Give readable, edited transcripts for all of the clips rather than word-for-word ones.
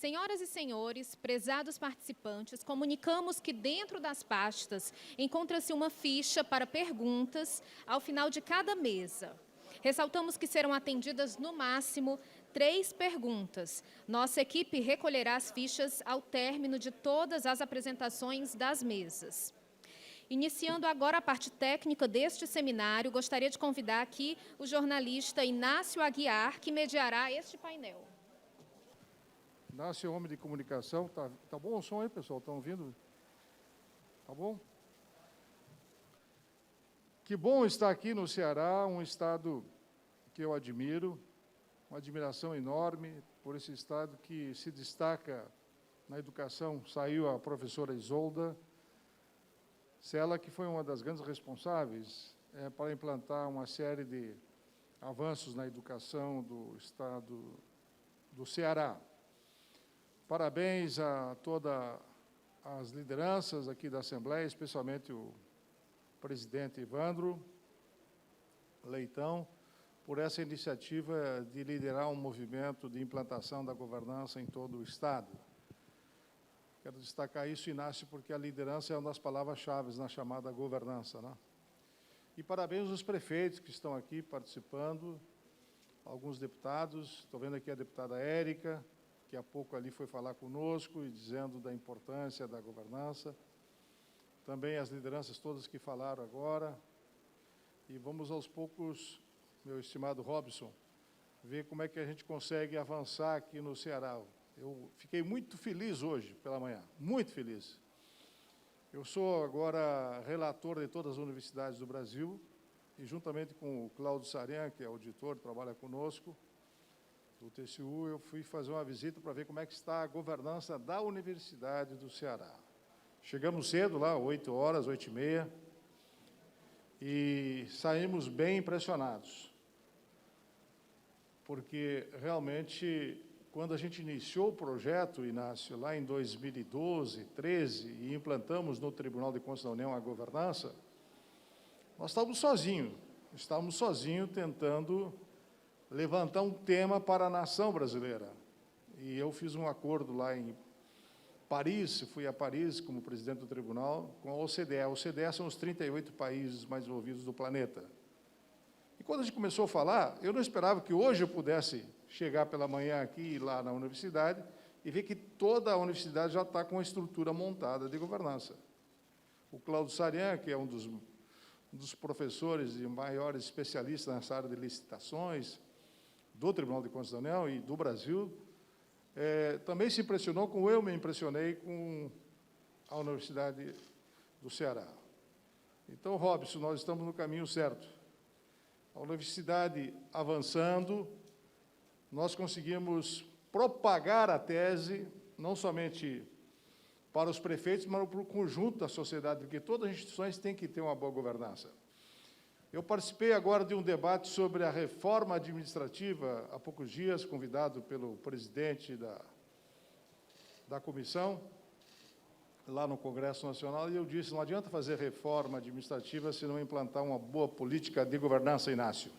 Senhoras e senhores, prezados participantes, comunicamos que dentro das pastas encontra-se uma ficha para perguntas ao final de cada mesa. Ressaltamos que serão atendidas no máximo 3 perguntas. Nossa equipe recolherá as fichas ao término de todas as apresentações das mesas. Iniciando agora a parte técnica deste seminário, gostaria de convidar aqui o jornalista Inácio Aguiar, que mediará este painel. Inácio é homem de comunicação. Tá bom o som aí, pessoal? Estão ouvindo? Tá bom? Que bom estar aqui no Ceará, um estado que eu admiro, uma admiração enorme por esse estado que se destaca na educação. Saiu a professora Isolda, ela que foi uma das grandes responsáveis para implantar uma série de avanços na educação do estado do Ceará. Parabéns a todas as lideranças aqui da Assembleia, especialmente o presidente Evandro Leitão, por essa iniciativa de liderar um movimento de implantação da governança em todo o estado. Quero destacar isso, Inácio, porque a liderança é uma das palavras-chave na chamada governança, né? E parabéns aos prefeitos que estão aqui participando, alguns deputados. Estou vendo aqui a deputada Érica, que há pouco ali foi falar conosco e dizendo da importância da governança. Também as lideranças todas que falaram agora. E vamos aos poucos, meu estimado Robson, ver como é que a gente consegue avançar aqui no Ceará. Eu fiquei muito feliz hoje pela manhã, muito feliz. Eu sou agora relator de todas as universidades do Brasil e, juntamente com o Cláudio Sarian, que é auditor, trabalha conosco, do TCU, eu fui fazer uma visita para ver como é que está a governança da Universidade do Ceará. Chegamos cedo lá, 8 horas, 8h30, e saímos bem impressionados, porque realmente, quando a gente iniciou o projeto, Inácio, lá em 2012, 13, e implantamos no Tribunal de Contas da União a governança, nós estávamos sozinhos tentando levantar um tema para a nação brasileira. E eu fiz um acordo lá em Paris, fui a Paris como presidente do tribunal, com a OCDE. A OCDE são os 38 países mais desenvolvidos do planeta. E quando a gente começou a falar, eu não esperava que hoje eu pudesse chegar pela manhã aqui e lá na universidade e ver que toda a universidade já está com a estrutura montada de governança. O Cláudio Sarian, que é um dos professores e maiores especialistas nessa área de licitações do Tribunal de Contas da União e do Brasil, também se impressionou como eu me impressionei com a Universidade do Ceará. Então, Robson, nós estamos no caminho certo. A universidade avançando, nós conseguimos propagar a tese, não somente para os prefeitos, mas para o conjunto da sociedade, porque todas as instituições têm que ter uma boa governança. Eu participei agora de um debate sobre a reforma administrativa, há poucos dias, convidado pelo presidente da comissão, lá no Congresso Nacional, e eu disse, não adianta fazer reforma administrativa se não implantar uma boa política de governança, Inácio.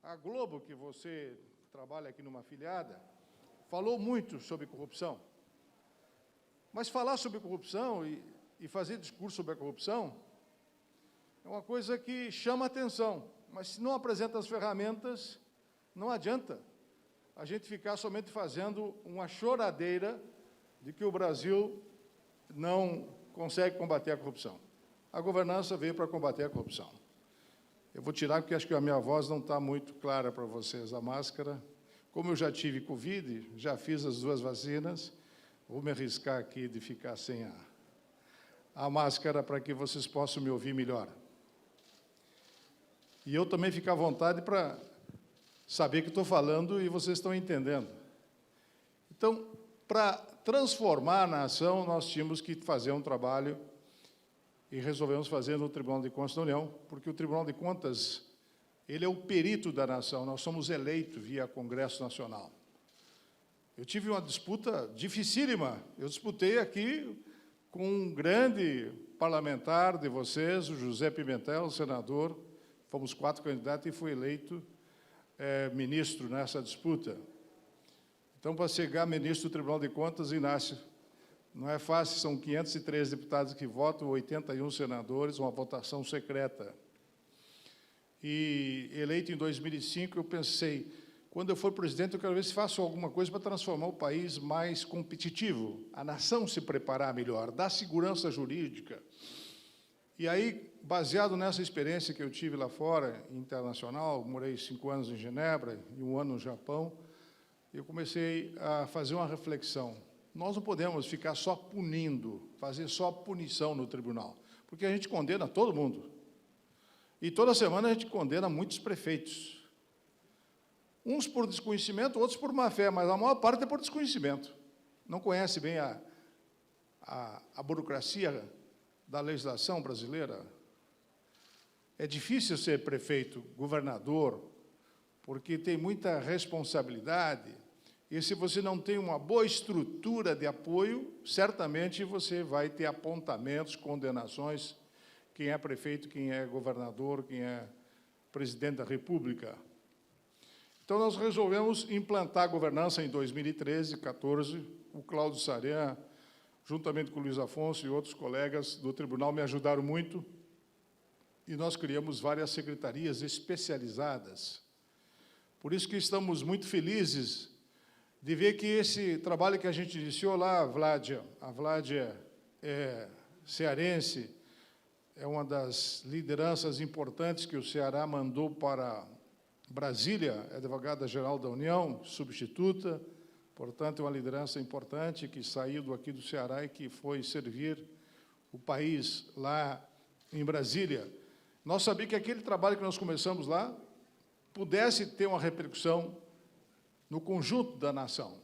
A Globo, que você trabalha aqui numa afiliada, falou muito sobre corrupção. Mas falar sobre corrupção e fazer discurso sobre a corrupção é uma coisa que chama atenção, mas se não apresenta as ferramentas, não adianta a gente ficar somente fazendo uma choradeira de que o Brasil não consegue combater a corrupção. A governança veio para combater a corrupção. Eu vou tirar porque acho que a minha voz não está muito clara para vocês, a máscara. Como eu já tive Covid, já fiz as 2 vacinas, vou me arriscar aqui de ficar sem a máscara para que vocês possam me ouvir melhor. E eu também fico à vontade para saber que estou falando e vocês estão entendendo. Então, para transformar a nação, nós tínhamos que fazer um trabalho e resolvemos fazer no Tribunal de Contas da União, porque o Tribunal de Contas, ele é o perito da nação, nós somos eleitos via Congresso Nacional. Eu tive uma disputa dificílima, eu disputei aqui com um grande parlamentar de vocês, o José Pimentel, senador, fomos 4 candidatos e fui eleito ministro nessa disputa. Então, para chegar ministro do Tribunal de Contas, Inácio, não é fácil, são 503 deputados que votam, 81 senadores, uma votação secreta. E, eleito em 2005, eu pensei, quando eu for presidente, eu quero ver se faço alguma coisa para transformar o país mais competitivo, a nação se preparar melhor, dar segurança jurídica. E aí, baseado nessa experiência que eu tive lá fora, internacional, morei 5 anos em Genebra e 1 ano no Japão, eu comecei a fazer uma reflexão. Nós não podemos ficar só punindo, fazer só punição no tribunal, porque a gente condena todo mundo. E toda semana a gente condena muitos prefeitos. Uns por desconhecimento, outros por má-fé, mas a maior parte é por desconhecimento. Não conhece bem a burocracia da legislação brasileira. É difícil ser prefeito, governador, porque tem muita responsabilidade, e se você não tem uma boa estrutura de apoio, certamente você vai ter apontamentos, condenações, quem é prefeito, quem é governador, quem é presidente da República. Então, nós resolvemos implantar a governança em 2013, 2014, o Cláudio Saran, juntamente com o Luiz Afonso e outros colegas do tribunal, me ajudaram muito, e nós criamos várias secretarias especializadas. Por isso que estamos muito felizes de ver que esse trabalho que a gente iniciou lá, a Vládia é cearense, é uma das lideranças importantes que o Ceará mandou para Brasília, é advogada-geral da União, substituta, portanto, é uma liderança importante que saiu aqui do Ceará e que foi servir o país lá em Brasília. Nós sabíamos que aquele trabalho que nós começamos lá pudesse ter uma repercussão no conjunto da nação.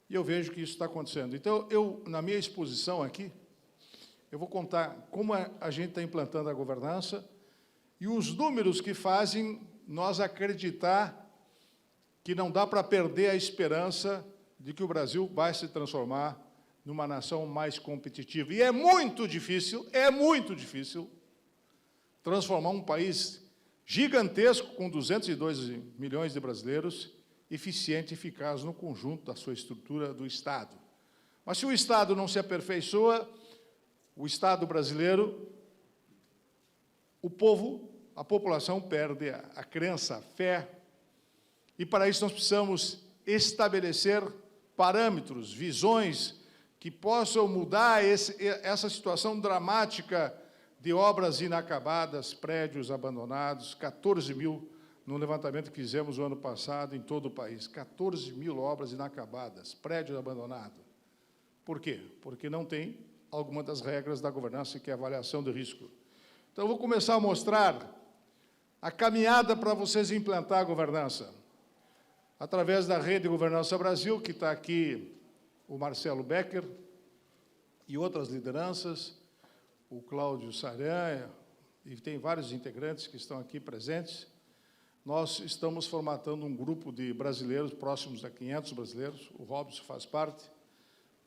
E eu vejo que isso está acontecendo. Então, na minha exposição aqui, eu vou contar como a gente está implantando a governança e os números que fazem nós acreditar que não dá para perder a esperança de que o Brasil vai se transformar numa nação mais competitiva. E é muito difícil transformar um país gigantesco, com 202 milhões de brasileiros, eficiente e eficaz no conjunto da sua estrutura do Estado. Mas se o Estado não se aperfeiçoa, o Estado brasileiro, o povo, a população perde a crença, a fé, e para isso nós precisamos estabelecer parâmetros, visões que possam mudar essa situação dramática de obras inacabadas, prédios abandonados, 14 mil no levantamento que fizemos o ano passado em todo o país, 14 mil obras inacabadas, prédios abandonados. Por quê? Porque não tem alguma das regras da governança, que é a avaliação de risco. Então, eu vou começar a mostrar a caminhada para vocês implantar a governança, através da Rede Governança Brasil, que está aqui o Marcelo Becker e outras lideranças, o Cláudio Saran, e tem vários integrantes que estão aqui presentes. Nós estamos formatando um grupo de brasileiros, próximos a 500 brasileiros, o Robson faz parte,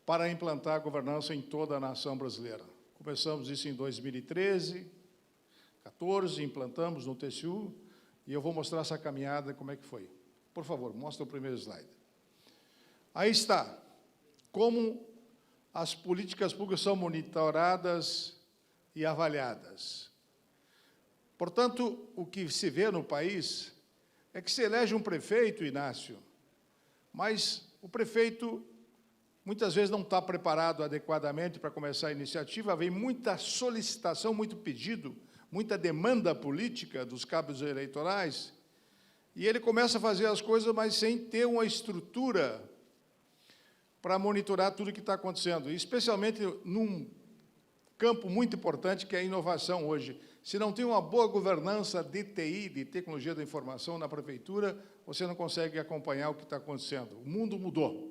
para implantar a governança em toda a nação brasileira. Começamos isso em 2013, 2014, implantamos no TCU, e eu vou mostrar essa caminhada, como é que foi. Por favor, mostra o primeiro slide. Aí está, como as políticas públicas são monitoradas e avaliadas. Portanto, o que se vê no país é que se elege um prefeito, Inácio, mas o prefeito muitas vezes não está preparado adequadamente para começar a iniciativa, vem muita solicitação, muito pedido, muita demanda política dos cabos eleitorais, e ele começa a fazer as coisas, mas sem ter uma estrutura para monitorar tudo o que está acontecendo, especialmente num campo muito importante, que é a inovação hoje. Se não tem uma boa governança de TI, de tecnologia da informação, na prefeitura, você não consegue acompanhar o que está acontecendo. O mundo mudou.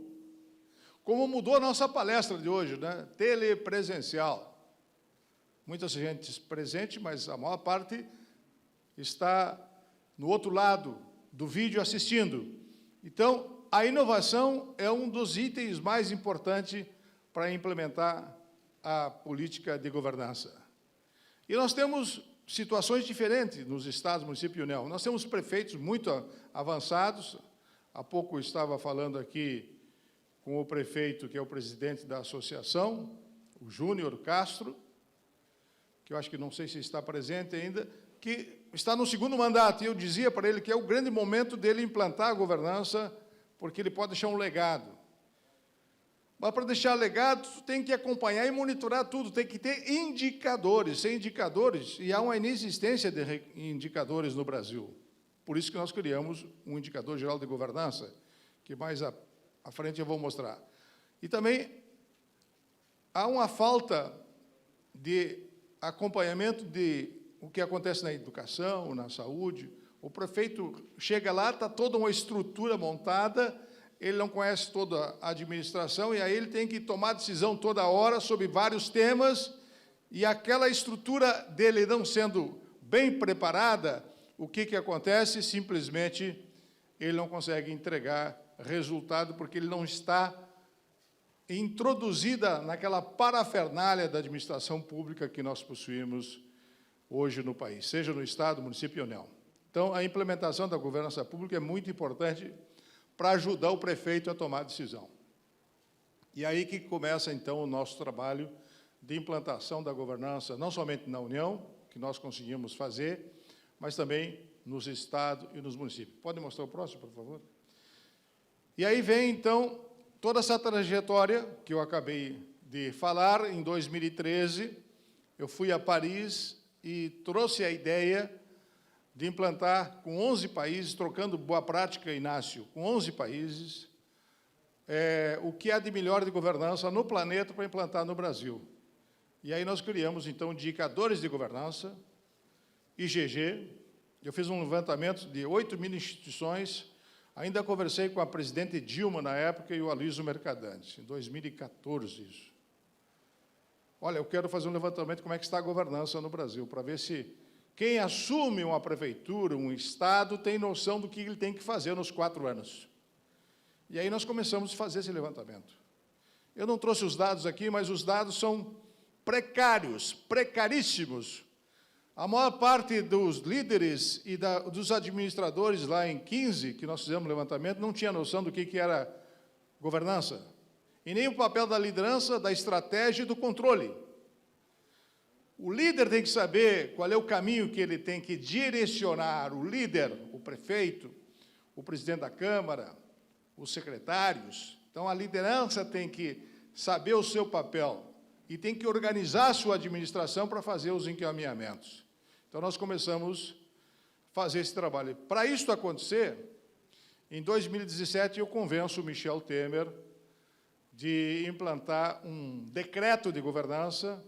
Como mudou a nossa palestra de hoje, né? Telepresencial. Muita gente presente, mas a maior parte está no outro lado do vídeo assistindo. Então, a inovação é um dos itens mais importantes para implementar a política de governança. E nós temos situações diferentes nos estados, municípios e União. Nós temos prefeitos muito avançados, Há pouco eu estava falando aqui com o prefeito, que é o presidente da associação, o Júnior Castro, que eu acho que não sei se está presente ainda, que está no segundo mandato, e eu dizia para ele que é o grande momento dele implantar a governança, porque ele pode deixar um legado. Mas, para deixar legado, tem que acompanhar e monitorar tudo, tem que ter indicadores. Sem indicadores, e há uma inexistência de indicadores no Brasil. Por isso que nós criamos um indicador geral de governança, que mais à frente eu vou mostrar. E também há uma falta de acompanhamento de o que acontece na educação, na saúde. O prefeito chega lá, está toda uma estrutura montada, ele não conhece toda a administração, e aí ele tem que tomar decisão toda hora sobre vários temas, e aquela estrutura dele não sendo bem preparada, o que acontece? Simplesmente ele não consegue entregar resultado, porque ele não está introduzida naquela parafernália da administração pública que nós possuímos hoje no país, seja no Estado, município ou não. Então, a implementação da governança pública é muito importante para ajudar o prefeito a tomar decisão. E aí que começa, então, o nosso trabalho de implantação da governança, não somente na União, que nós conseguimos fazer, mas também nos estados e nos municípios. Pode mostrar o próximo, por favor? E aí vem, então, toda essa trajetória que eu acabei de falar. Em 2013, eu fui a Paris e trouxe a ideia de implantar com 11 países, trocando boa prática, Inácio, com 11 países, o que há de melhor de governança no planeta para implantar no Brasil. E aí nós criamos, então, indicadores de governança, IGG. Eu fiz um levantamento de 8.000 instituições, ainda conversei com a presidente Dilma, na época, e o Aloysio Mercadante, em 2014, isso. Olha, eu quero fazer um levantamento de como é que está a governança no Brasil, para ver se quem assume uma prefeitura, um Estado, tem noção do que ele tem que fazer nos 4 anos. E aí nós começamos a fazer esse levantamento. Eu não trouxe os dados aqui, mas os dados são precários, precaríssimos. A maior parte dos líderes e dos administradores lá em 15, que nós fizemos levantamento, não tinha noção do que era governança. E nem o papel da liderança, da estratégia e do controle. O líder tem que saber qual é o caminho que ele tem que direcionar, o líder, o prefeito, o presidente da Câmara, os secretários. Então, a liderança tem que saber o seu papel e tem que organizar a sua administração para fazer os encaminhamentos. Então, nós começamos a fazer esse trabalho. Para isso acontecer, em 2017, eu convenço o Michel Temer de implantar um decreto de governança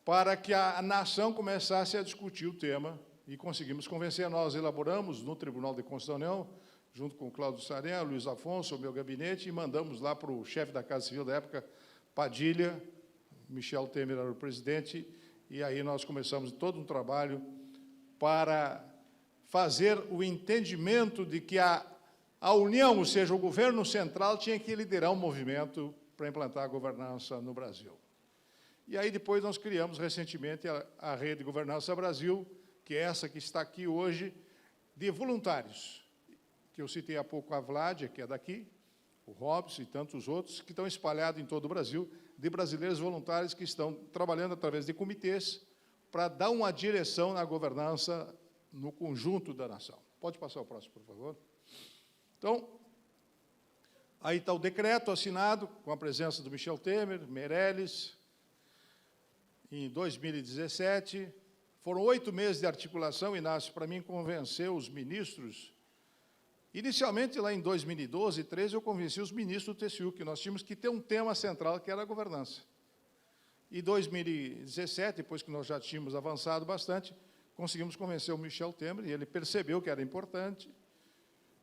para que a nação começasse a discutir o tema, e conseguimos convencer. Nós elaboramos no Tribunal de Contas da União, junto com o Cláudio Saré, Luiz Afonso, o meu gabinete, e mandamos lá para o chefe da Casa Civil da época, Padilha, Michel Temer era o presidente, e aí nós começamos todo um trabalho para fazer o entendimento de que a União, ou seja, o governo central, tinha que liderar um movimento para implantar a governança no Brasil. E aí depois nós criamos recentemente a Rede Governança Brasil, que é essa que está aqui hoje, de voluntários, que eu citei há pouco a Vládia, que é daqui, o Robson e tantos outros, que estão espalhados em todo o Brasil, de brasileiros voluntários que estão trabalhando através de comitês para dar uma direção na governança no conjunto da nação. Pode passar o próximo, por favor. Então, aí está o decreto assinado, com a presença do Michel Temer, Meirelles, em 2017. Foram 8 meses de articulação, Inácio, para mim convencer os ministros. Inicialmente, lá em 2012 e 2013, eu convenci os ministros do TCU que nós tínhamos que ter um tema central, que era a governança. Em 2017, depois que nós já tínhamos avançado bastante, conseguimos convencer o Michel Temer, e ele percebeu que era importante,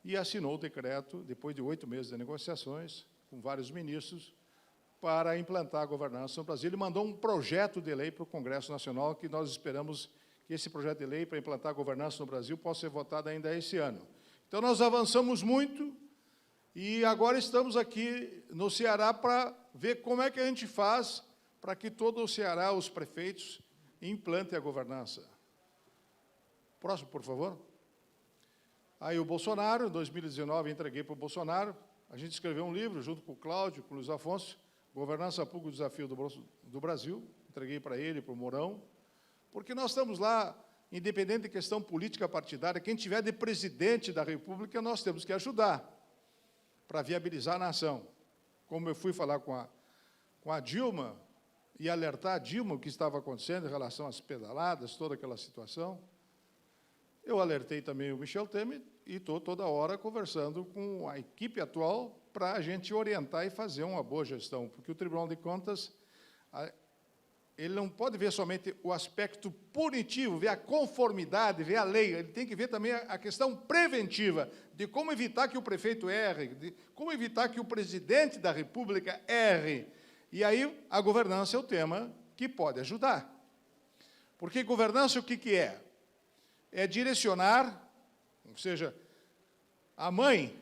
e assinou o decreto, depois de 8 meses de negociações, com vários ministros, para implantar a governança no Brasil. Ele mandou um projeto de lei para o Congresso Nacional, que nós esperamos que esse projeto de lei para implantar a governança no Brasil possa ser votado ainda esse ano. Então, nós avançamos muito, e agora estamos aqui no Ceará para ver como é que a gente faz para que todo o Ceará, os prefeitos, implantem a governança. Próximo, por favor. Aí o Bolsonaro, em 2019, entreguei para o Bolsonaro, a gente escreveu um livro, junto com o Cláudio, com o Luiz Afonso, Governança Pública, o Desafio do Brasil, entreguei para ele, para o Mourão, porque nós estamos lá, independente de questão política partidária, quem tiver de presidente da República, nós temos que ajudar para viabilizar a nação. Como eu fui falar com a Dilma, e alertar a Dilma o que estava acontecendo em relação às pedaladas, toda aquela situação, eu alertei também o Michel Temer e estou toda hora conversando com a equipe atual para a gente orientar e fazer uma boa gestão, porque o Tribunal de Contas, ele não pode ver somente o aspecto punitivo, ver a conformidade, ver a lei, ele tem que ver também a questão preventiva, de como evitar que o prefeito erre, de como evitar que o presidente da República erre. E aí a governança é o tema que pode ajudar. Porque governança o que é? É direcionar, ou seja, a mãe,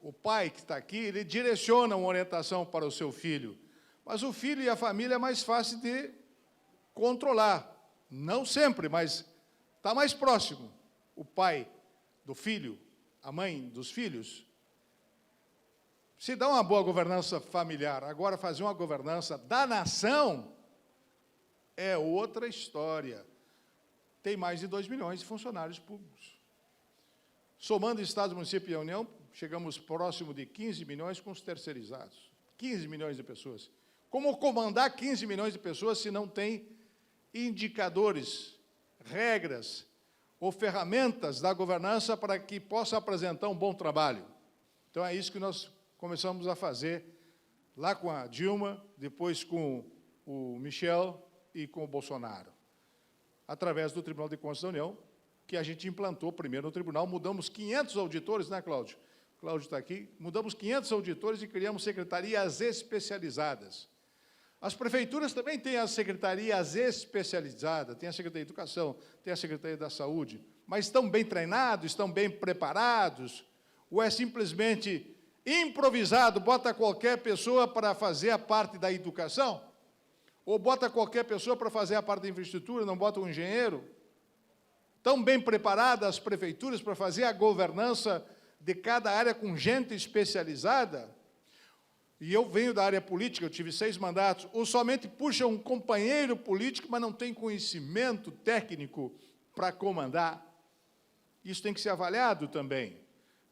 o pai que está aqui, ele direciona uma orientação para o seu filho, mas o filho e a família é mais fácil de controlar. Não sempre, mas está mais próximo. O pai do filho, a mãe dos filhos. Se dá uma boa governança familiar, agora fazer uma governança da nação é outra história. Tem mais de 2 milhões de funcionários públicos. Somando Estado, município e União, chegamos próximo de 15 milhões com os terceirizados. 15 milhões de pessoas. Como comandar 15 milhões de pessoas se não tem indicadores, regras ou ferramentas da governança para que possa apresentar um bom trabalho? Então, é isso que nós começamos a fazer lá com a Dilma, depois com o Michel e com o Bolsonaro, através do Tribunal de Contas da União, que a gente implantou primeiro no tribunal, mudamos 500 auditores, né, Cláudio? Cláudio está aqui, mudamos 500 auditores e criamos secretarias especializadas. As prefeituras também têm as secretarias especializadas, tem a Secretaria de Educação, tem a Secretaria da Saúde, mas estão bem treinados, estão bem preparados, ou é simplesmente improvisado, bota qualquer pessoa para fazer a parte da educação? Ou bota qualquer pessoa para fazer a parte da infraestrutura, não bota um engenheiro? Estão bem preparadas as prefeituras para fazer a governança de cada área com gente especializada? E eu venho da área política, eu tive 6 mandatos, ou somente puxa um companheiro político, mas não tem conhecimento técnico para comandar? Isso tem que ser avaliado também.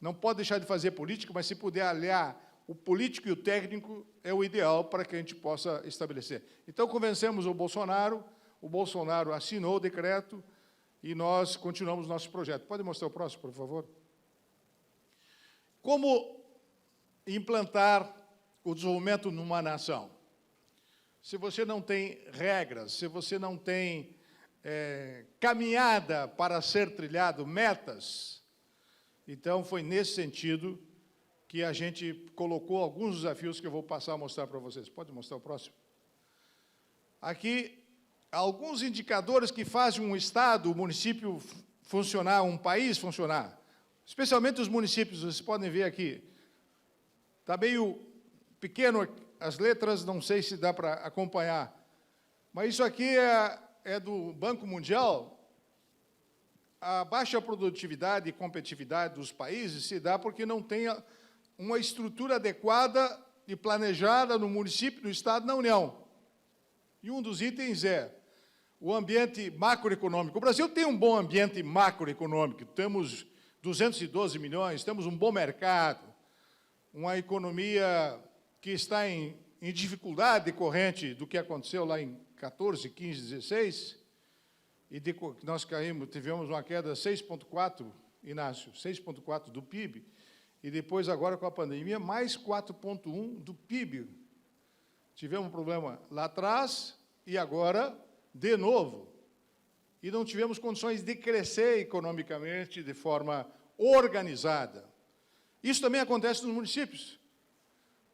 Não pode deixar de fazer política, mas se puder aliar o político e o técnico, é o ideal para que a gente possa estabelecer. Então, convencemos o Bolsonaro assinou o decreto e nós continuamos nosso projeto. Pode mostrar o próximo, por favor? Como implantar o desenvolvimento numa nação? Se você não tem regras, se você não tem caminhada para ser trilhado, metas, então foi nesse sentido que a gente colocou alguns desafios que eu vou passar a mostrar para vocês. Pode mostrar o próximo? Aqui, alguns indicadores que fazem um Estado, um município funcionar, um país funcionar. Especialmente os municípios, vocês podem ver aqui. Está meio pequeno as letras, não sei se dá para acompanhar. Mas isso aqui é do Banco Mundial. A baixa produtividade e competitividade dos países se dá porque não tem uma estrutura adequada e planejada no município, no Estado, na União. E um dos itens é o ambiente macroeconômico. O Brasil tem um bom ambiente macroeconômico, temos 212 milhões, temos um bom mercado, uma economia que está em dificuldade decorrente do que aconteceu lá em 14, 15, 16, e nós tivemos uma queda de 6,4, Inácio, 6,4 do PIB, e depois, agora, com a pandemia, mais 4,1 do PIB. Tivemos um problema lá atrás e agora, de novo. E não tivemos condições de crescer economicamente de forma organizada. Isso também acontece nos municípios.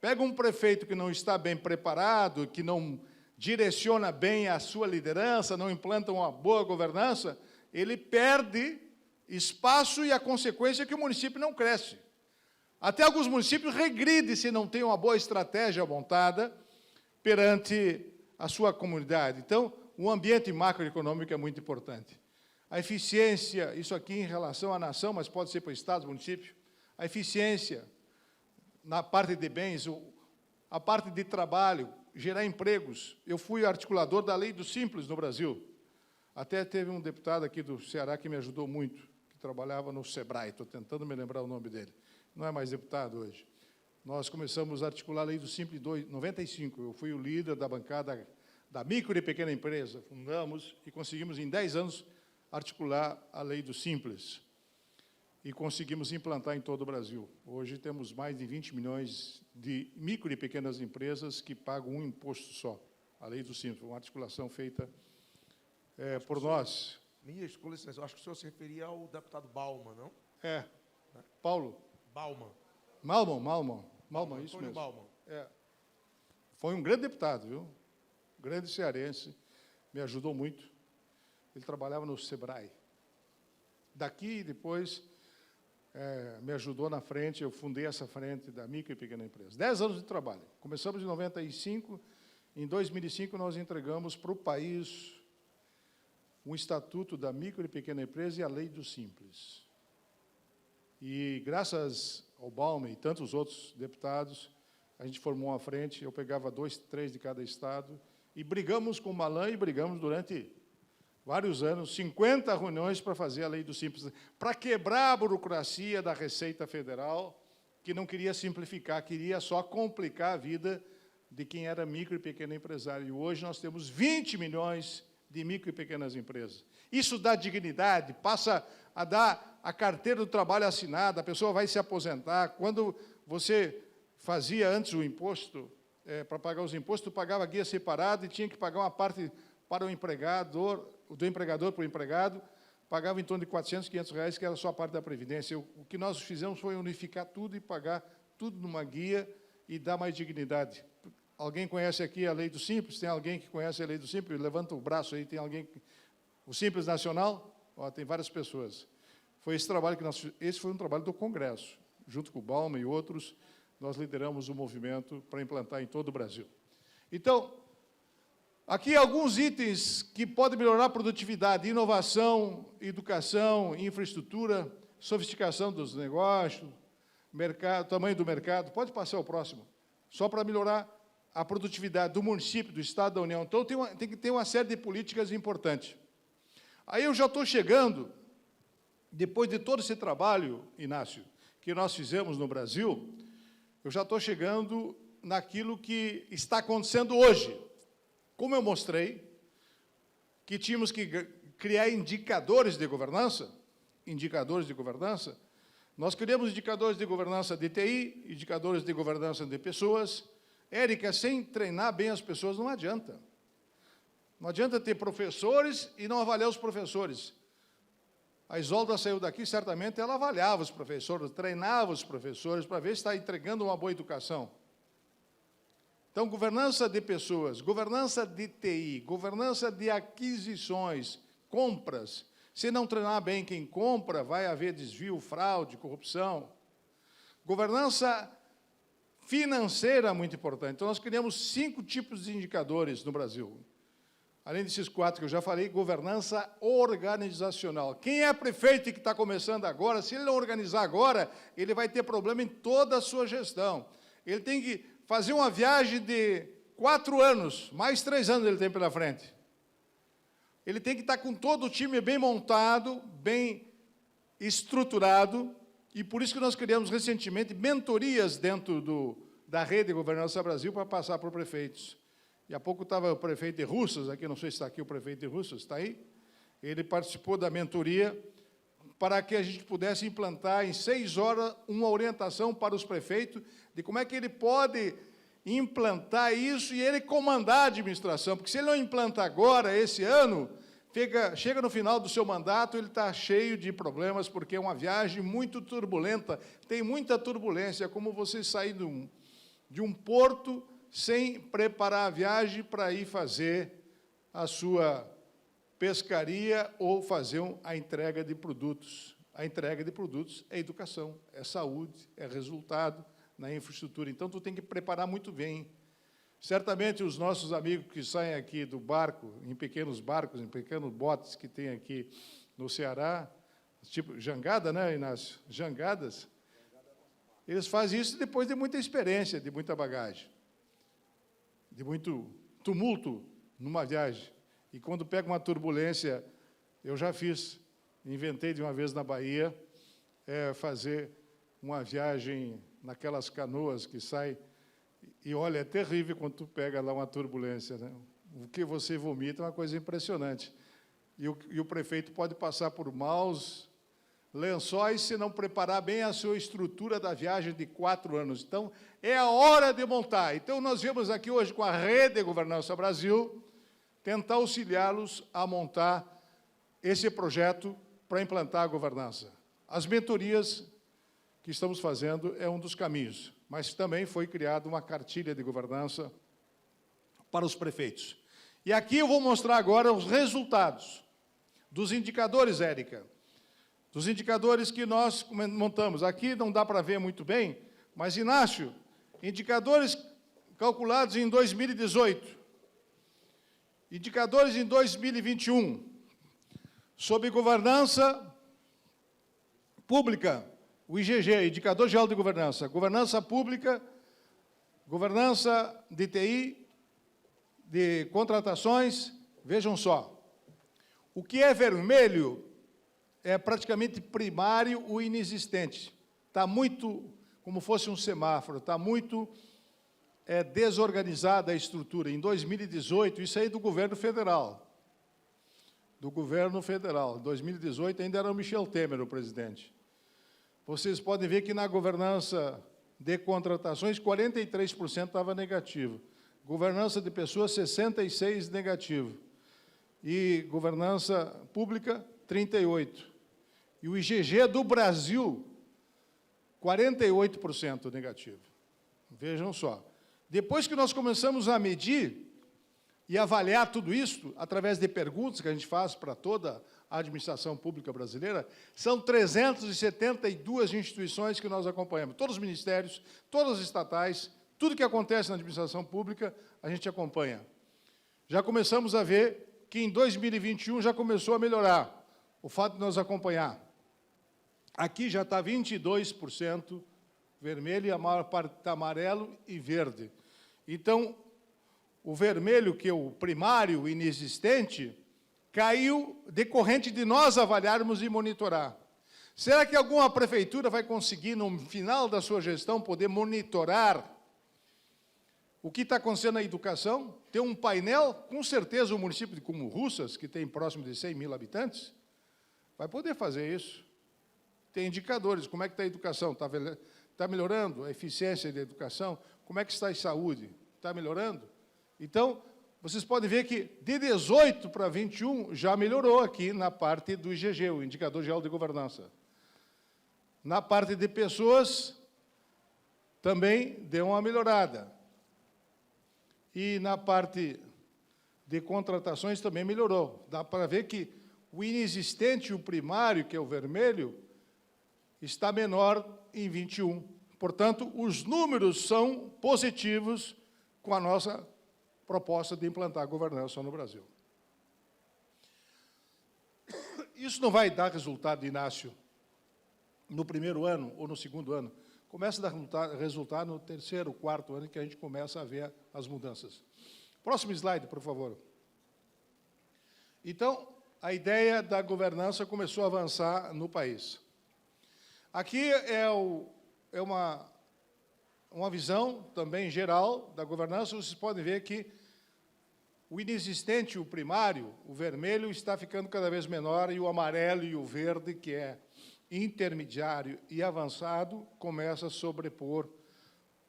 Pega um prefeito que não está bem preparado, que não direciona bem a sua liderança, não implanta uma boa governança, ele perde espaço e a consequência é que o município não cresce. Até alguns municípios regridem se não tem uma boa estratégia montada perante a sua comunidade. Então, o ambiente macroeconômico é muito importante. A eficiência, isso aqui em relação à nação, mas pode ser para o Estado, município, a eficiência na parte de bens, a parte de trabalho, gerar empregos. Eu fui articulador da Lei do Simples no Brasil. Até teve um deputado aqui do Ceará que me ajudou muito, que trabalhava no SEBRAE, estou tentando me lembrar o nome dele. Não é mais deputado hoje. Nós começamos a articular a Lei do Simples em 95. Eu fui o líder da bancada da micro e pequena empresa. Fundamos e conseguimos, em 10 anos, articular a Lei do Simples. E conseguimos implantar em todo o Brasil. Hoje temos mais de 20 milhões de micro e pequenas empresas que pagam um imposto só. A Lei do Simples, uma articulação feita por nós. Ministro, com licença, eu acho que o senhor se referia ao deputado Bauman, não? Paulo? Bauman. Malman, isso Antônio mesmo. Bauman. Foi um grande deputado, viu? Grande cearense, me ajudou muito. Ele trabalhava no SEBRAE. Daqui, depois, me ajudou na frente, eu fundei essa frente da micro e pequena empresa. 10 anos de trabalho. Começamos em 95, em 2005 nós entregamos para o país um estatuto da micro e pequena empresa e a Lei do Simples. E, graças ao Bauman e tantos outros deputados, a gente formou uma frente, eu pegava 2, 3 de cada estado, e brigamos com o Malan, e brigamos durante vários anos, 50 reuniões para fazer a Lei do Simples, para quebrar a burocracia da Receita Federal, que não queria simplificar, queria só complicar a vida de quem era micro e pequeno empresário. E hoje nós temos 20 milhões de micro e pequenas empresas. Isso dá dignidade, passa a dar a carteira do trabalho assinada, a pessoa vai se aposentar. Quando você fazia antes o imposto, para pagar os impostos, pagava guia separado e tinha que pagar uma parte para o empregador, do empregador para o empregado, pagava em torno de 400, 500 reais, que era só a parte da Previdência. O que nós fizemos foi unificar tudo e pagar tudo numa guia e dar mais dignidade. Alguém conhece aqui a Lei do Simples? Tem alguém que conhece a Lei do Simples? Levanta o braço aí, tem alguém... O Simples Nacional? Tem várias pessoas. Foi esse trabalho que esse foi um trabalho do Congresso. Junto com o Bauman e outros, nós lideramos o movimento para implantar em todo o Brasil. Então, aqui alguns itens que podem melhorar a produtividade: inovação, educação, infraestrutura, sofisticação dos negócios, mercado, tamanho do mercado. Pode passar o próximo. Só para melhorar a produtividade do município, do Estado, da União. Então, tem que ter uma série de políticas importantes. Aí eu já estou chegando, depois de todo esse trabalho, Inácio, que nós fizemos no Brasil, eu já estou chegando naquilo que está acontecendo hoje. Como eu mostrei, que tínhamos que criar indicadores de governança, nós criamos indicadores de governança de TI, indicadores de governança de pessoas. Érica, sem treinar bem as pessoas, não adianta. Não adianta ter professores e não avaliar os professores. A Isolda saiu daqui, certamente ela avaliava os professores, treinava os professores para ver se está entregando uma boa educação. Então, governança de pessoas, governança de TI, governança de aquisições, compras. Se não treinar bem quem compra, vai haver desvio, fraude, corrupção. Governança financeira, muito importante. Então, nós criamos 5 tipos de indicadores no Brasil. Além desses 4 que eu já falei, governança organizacional. Quem é prefeito e que está começando agora, se ele não organizar agora, ele vai ter problema em toda a sua gestão. Ele tem que fazer uma viagem de 4 anos, mais 3 anos ele tem pela frente. Ele tem que estar com todo o time bem montado, bem estruturado, e por isso que nós criamos recentemente mentorias dentro da Rede Governança Brasil para passar para os prefeitos. E há pouco estava o prefeito de Russas, aqui, não sei se está aqui o prefeito de Russas, está aí? Ele participou da mentoria para que a gente pudesse implantar em 6 horas uma orientação para os prefeitos de como é que ele pode implantar isso e ele comandar a administração, porque se ele não implanta agora, esse ano, chega no final do seu mandato, ele está cheio de problemas, porque é uma viagem muito turbulenta, tem muita turbulência, como você sair de um porto sem preparar a viagem para ir fazer a sua pescaria ou fazer a entrega de produtos. A entrega de produtos é educação, é saúde, é resultado na infraestrutura. Então, tu tem que preparar muito bem. Certamente, os nossos amigos que saem aqui do barco, em pequenos barcos, em pequenos botes que tem aqui no Ceará, tipo jangada, né, Inácio? Jangadas. Eles fazem isso depois de muita experiência, de muita bagagem, de muito tumulto numa viagem. E quando pega uma turbulência, eu já fiz, inventei de uma vez na Bahia, fazer uma viagem naquelas canoas que sai, e olha, é terrível quando tu pega lá uma turbulência, né? O que você vomita é uma coisa impressionante. E o prefeito pode passar por maus lençóis se não preparar bem a sua estrutura da viagem de 4 anos. Então, é a hora de montar. Então, nós viemos aqui hoje com a Rede Governança Brasil tentar auxiliá-los a montar esse projeto para implantar a governança. As mentorias que estamos fazendo é um dos caminhos, mas também foi criada uma cartilha de governança para os prefeitos. E aqui eu vou mostrar agora os resultados dos indicadores, Érica, dos indicadores que nós montamos. Aqui não dá para ver muito bem, mas, Inácio, indicadores calculados em 2018, indicadores em 2021, sobre governança pública, o IGG, Indicador Geral de Governança, governança pública, governança de TI, de contratações, vejam só. O que é vermelho é praticamente primário ou inexistente. Está muito, como fosse um semáforo, está muito desorganizada a estrutura. Em 2018, isso aí do governo federal. Do governo federal. Em 2018 ainda era o Michel Temer o presidente. Vocês podem ver que na governança de contratações, 43% estava negativo. Governança de pessoas, 66% negativo. E governança pública, 38%. E o IGG do Brasil, 48% negativo. Vejam só. Depois que nós começamos a medir e avaliar tudo isso, através de perguntas que a gente faz para toda a administração pública brasileira, são 372 instituições que nós acompanhamos. Todos os ministérios, todas as estatais, tudo que acontece na administração pública, a gente acompanha. Já começamos a ver que em 2021 já começou a melhorar o fato de nós acompanhar. Aqui já está 22% vermelho e a maior parte está amarelo e verde. Então, o vermelho, que é o primário inexistente, caiu decorrente de nós avaliarmos e monitorar. Será que alguma prefeitura vai conseguir, no final da sua gestão, poder monitorar o que está acontecendo na educação? Ter um painel, com certeza o município como Russas, que tem próximo de 100 mil habitantes, vai poder fazer isso. Tem indicadores, como é que está a educação? Está melhorando a eficiência da educação? Como é que está a saúde? Está melhorando? Então, vocês podem ver que de 18 para 21 já melhorou aqui na parte do IGG, o Indicador Geral de Governança. Na parte de pessoas, também deu uma melhorada. E na parte de contratações também melhorou. Dá para ver que o inexistente, o primário, que é o vermelho, está menor em 21. Portanto, os números são positivos com a nossa proposta de implantar a governança no Brasil. Isso não vai dar resultado, Inácio, no primeiro ano ou no segundo ano. Começa a dar resultado no terceiro, quarto ano, que a gente começa a ver as mudanças. Próximo slide, por favor. Então, a ideia da governança começou a avançar no país. Aqui é uma visão também geral da governança. Vocês podem ver que o inexistente, o primário, o vermelho, está ficando cada vez menor, e o amarelo e o verde, que é intermediário e avançado, começa a sobrepor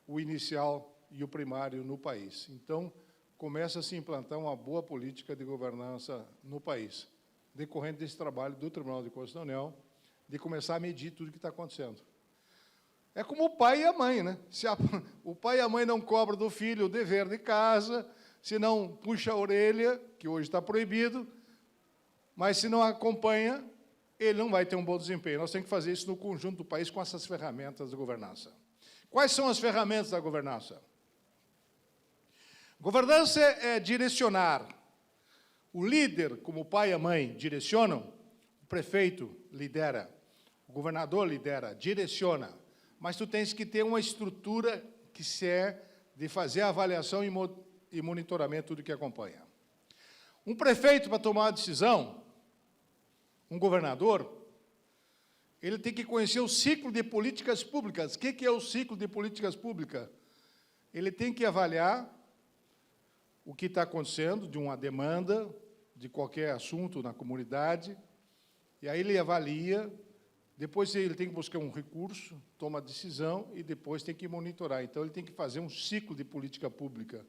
o inicial e o primário no país. Então, começa a se implantar uma boa política de governança no país, decorrente desse trabalho do Tribunal de Contas da União, de começar a medir tudo o que está acontecendo. É como o pai e a mãe, né? Se o pai e a mãe não cobram do filho o dever de casa, se não puxa a orelha, que hoje está proibido, mas se não acompanha, ele não vai ter um bom desempenho. Nós temos que fazer isso no conjunto do país com essas ferramentas de governança. Quais são as ferramentas da governança? Governança é direcionar. O líder, como o pai e a mãe, direcionam, o prefeito lidera, o governador lidera, direciona, mas tu tens que ter uma estrutura que se é de fazer a avaliação e monitoramento tudo que acompanha. Um prefeito, para tomar uma decisão, um governador, ele tem que conhecer o ciclo de políticas públicas. O que é o ciclo de políticas públicas? Ele tem que avaliar o que está acontecendo, de uma demanda, de qualquer assunto na comunidade, e aí ele avalia, depois ele tem que buscar um recurso, toma a decisão, e depois tem que monitorar. Então, ele tem que fazer um ciclo de política pública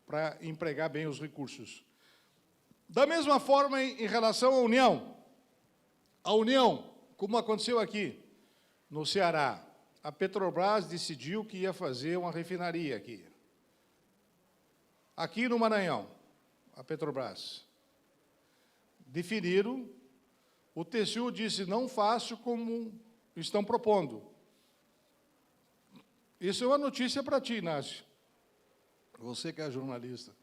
para empregar bem os recursos. Da mesma forma, em relação à União. A União, como aconteceu aqui, no Ceará, a Petrobras decidiu que ia fazer uma refinaria aqui. Aqui no Maranhão, a Petrobras. Definiram, o TCU disse, não faço como estão propondo. Isso é uma notícia para ti, Inácio. Você que é jornalista.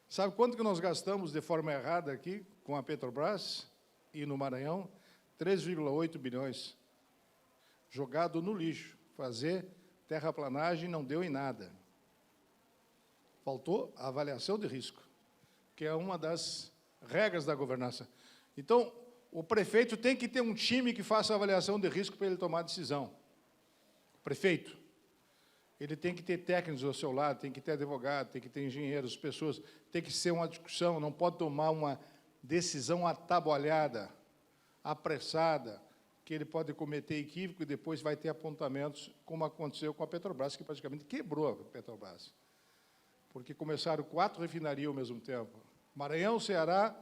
Sabe quanto que nós gastamos de forma errada aqui com a Petrobras e no Maranhão? 3,8 bilhões. Jogado no lixo. Fazer terraplanagem não deu em nada. Faltou a avaliação de risco, que é uma das regras da governança. Então, o prefeito tem que ter um time que faça a avaliação de risco para ele tomar a decisão. O prefeito. Ele tem que ter técnicos ao seu lado, tem que ter advogado, tem que ter engenheiros, pessoas, tem que ser uma discussão, não pode tomar uma decisão atabalhada, apressada, que ele pode cometer equívoco e depois vai ter apontamentos, como aconteceu com a Petrobras, que praticamente quebrou a Petrobras. Porque começaram 4 refinarias ao mesmo tempo. Maranhão, Ceará,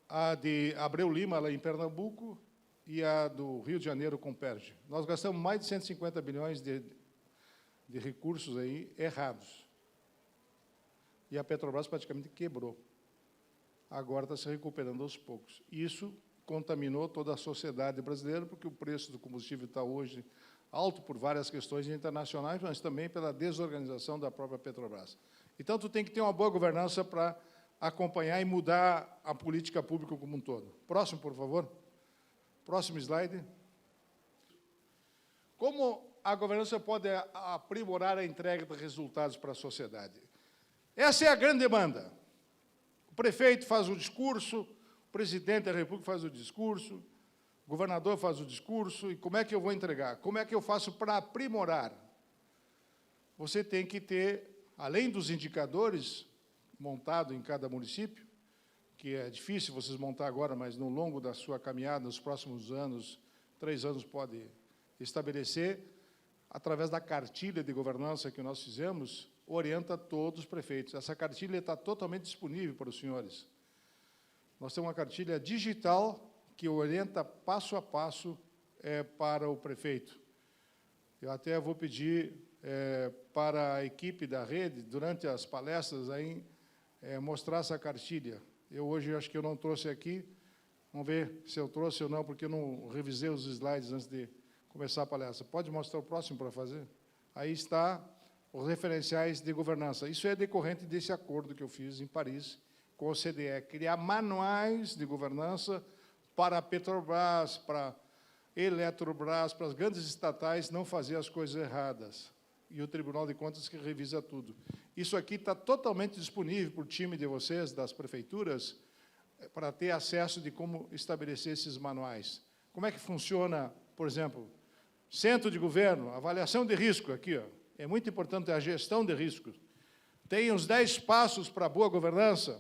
a de Abreu Lima, lá em Pernambuco, e a do Rio de Janeiro, com Perge. Nós gastamos mais de 150 bilhões de recursos aí errados. E a Petrobras praticamente quebrou. Agora está se recuperando aos poucos. Isso contaminou toda a sociedade brasileira, porque o preço do combustível está hoje alto por várias questões internacionais, mas também pela desorganização da própria Petrobras. Então, tu tem que ter uma boa governança para acompanhar e mudar a política pública como um todo. Próximo, por favor. Próximo slide. Como a governança pode aprimorar a entrega de resultados para a sociedade? Essa é a grande demanda. O prefeito faz o discurso, o presidente da República faz o discurso, o governador faz o discurso, e como é que eu vou entregar? Como é que eu faço para aprimorar? Você tem que ter, além dos indicadores montados em cada município, que é difícil vocês montar agora, mas no longo da sua caminhada, nos próximos anos, 3 anos, pode estabelecer, através da cartilha de governança que nós fizemos, orienta todos os prefeitos. Essa cartilha está totalmente disponível para os senhores. Nós temos uma cartilha digital que orienta passo a passo para o prefeito. Eu até vou pedir para a equipe da rede, durante as palestras, aí, mostrar essa cartilha. Eu hoje acho que eu não trouxe aqui, vamos ver se eu trouxe ou não, porque eu não revisei os slides antes de começar a palestra. Pode mostrar o próximo para fazer? Aí está os referenciais de governança. Isso é decorrente desse acordo que eu fiz em Paris com o CDE, criar manuais de governança para a Petrobras, para a Eletrobras, para as grandes estatais não fazer as coisas erradas. E o Tribunal de Contas que revisa tudo. Isso aqui está totalmente disponível para o time de vocês, das prefeituras, para ter acesso de como estabelecer esses manuais. Como é que funciona, por exemplo, centro de governo, avaliação de risco, aqui, ó, é muito importante a gestão de riscos. Tem os 10 passos para a boa governança,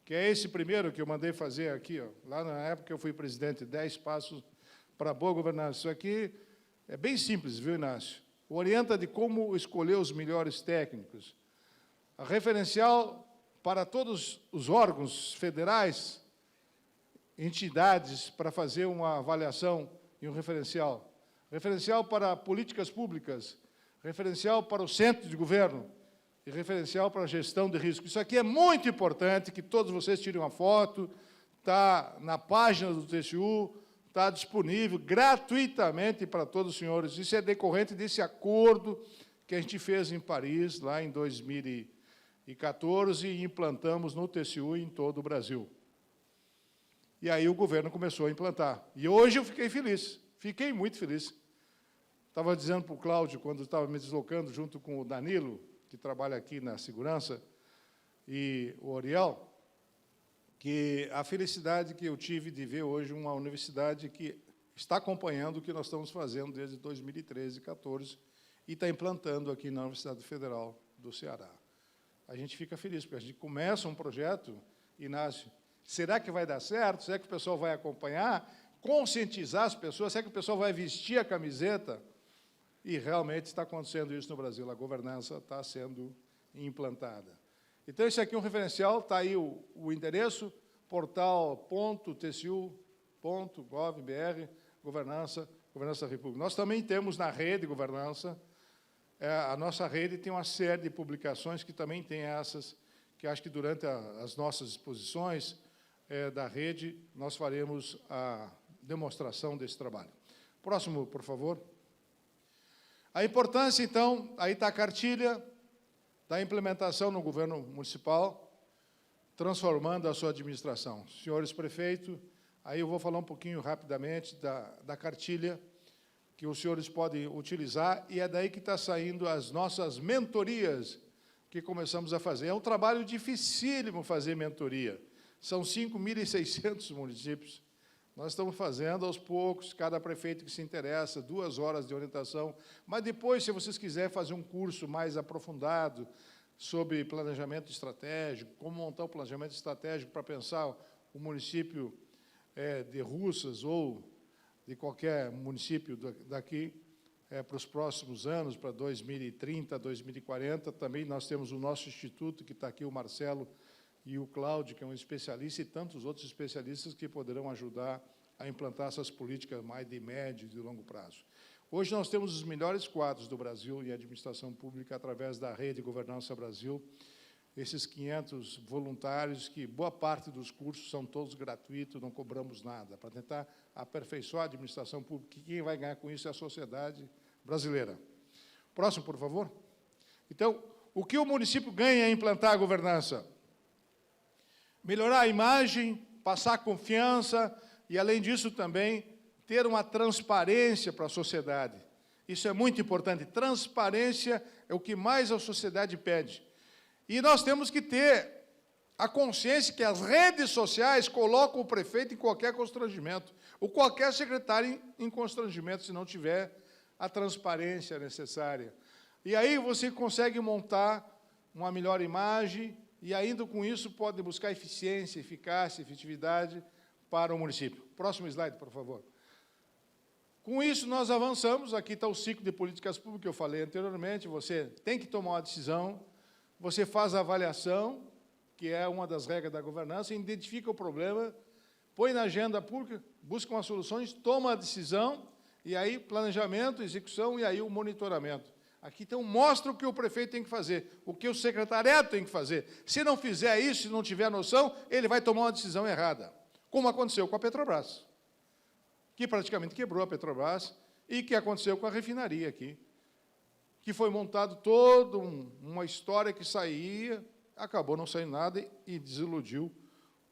que é esse primeiro que eu mandei fazer aqui, ó, lá na época que eu fui presidente, 10 passos para a boa governança. Isso aqui é bem simples, viu, Inácio? Orienta de como escolher os melhores técnicos. A referencial para todos os órgãos federais, entidades, para fazer uma avaliação e um referencial. Referencial para políticas públicas, referencial para o centro de governo e referencial para a gestão de risco. Isso aqui é muito importante, que todos vocês tirem uma foto, está na página do TCU, está disponível gratuitamente para todos os senhores. Isso é decorrente desse acordo que a gente fez em Paris, lá em 2014, e implantamos no TCU em todo o Brasil. E aí o governo começou a implantar. E hoje eu fiquei feliz, fiquei muito feliz. Estava dizendo para o Cláudio, quando estava me deslocando junto com o Danilo, que trabalha aqui na segurança, e o Oriel, que a felicidade que eu tive de ver hoje uma universidade que está acompanhando o que nós estamos fazendo desde 2013, 2014, e está implantando aqui na Universidade Federal do Ceará. A gente fica feliz, porque a gente começa um projeto, Inácio, será que vai dar certo? Será que o pessoal vai acompanhar? Conscientizar as pessoas? Será que o pessoal vai vestir a camiseta? E realmente está acontecendo isso no Brasil, a governança está sendo implantada. Então, esse aqui é um referencial, está aí o endereço, portal.tcu.gov.br, governança da República. Nós também temos na rede governança, a nossa rede tem uma série de publicações que também tem essas, que acho que durante as nossas exposições da rede, nós faremos a demonstração desse trabalho. Próximo, por favor. A importância, então, aí está a cartilha da implementação no governo municipal, transformando a sua administração. Senhores prefeitos, aí eu vou falar um pouquinho rapidamente da cartilha que os senhores podem utilizar, e é daí que está saindo as nossas mentorias que começamos a fazer. É um trabalho dificílimo fazer mentoria. São 5.600 municípios. Nós estamos fazendo aos poucos, cada prefeito que se interessa, 2 horas de orientação, mas depois, se vocês quiserem fazer um curso mais aprofundado sobre planejamento estratégico, como montar o planejamento estratégico para pensar o município de Russas ou de qualquer município daqui para os próximos anos, para 2030, 2040, também nós temos o nosso instituto, que está aqui o Marcelo, e o Cláudio, que é um especialista, e tantos outros especialistas que poderão ajudar a implantar essas políticas mais de médio e de longo prazo. Hoje nós temos os melhores quadros do Brasil em administração pública através da Rede Governança Brasil, esses 500 voluntários, que boa parte dos cursos são todos gratuitos, não cobramos nada, para tentar aperfeiçoar a administração pública, e quem vai ganhar com isso é a sociedade brasileira. Próximo, por favor. Então, o que o município ganha em implantar a governança? Melhorar a imagem, passar confiança e, além disso, também ter uma transparência para a sociedade. Isso é muito importante. Transparência é o que mais a sociedade pede. E nós temos que ter a consciência que as redes sociais colocam o prefeito em qualquer constrangimento, ou qualquer secretário em constrangimento, se não tiver a transparência necessária. E aí você consegue montar uma melhor imagem, e ainda com isso pode buscar eficiência, eficácia, efetividade para o município. Próximo slide, por favor. Com isso, nós avançamos. Aqui está o ciclo de políticas públicas que eu falei anteriormente. Você tem que tomar uma decisão, você faz a avaliação, que é uma das regras da governança, identifica o problema, põe na agenda pública, busca umas soluções, toma a decisão, e aí planejamento, execução, e aí o monitoramento. Aqui, então, mostra o que o prefeito tem que fazer, o que o secretariado tem que fazer. Se não fizer isso, se não tiver noção, ele vai tomar uma decisão errada, como aconteceu com a Petrobras, que praticamente quebrou a Petrobras, e que aconteceu com a refinaria aqui, que foi montado toda uma história que saía, acabou não saindo nada e desiludiu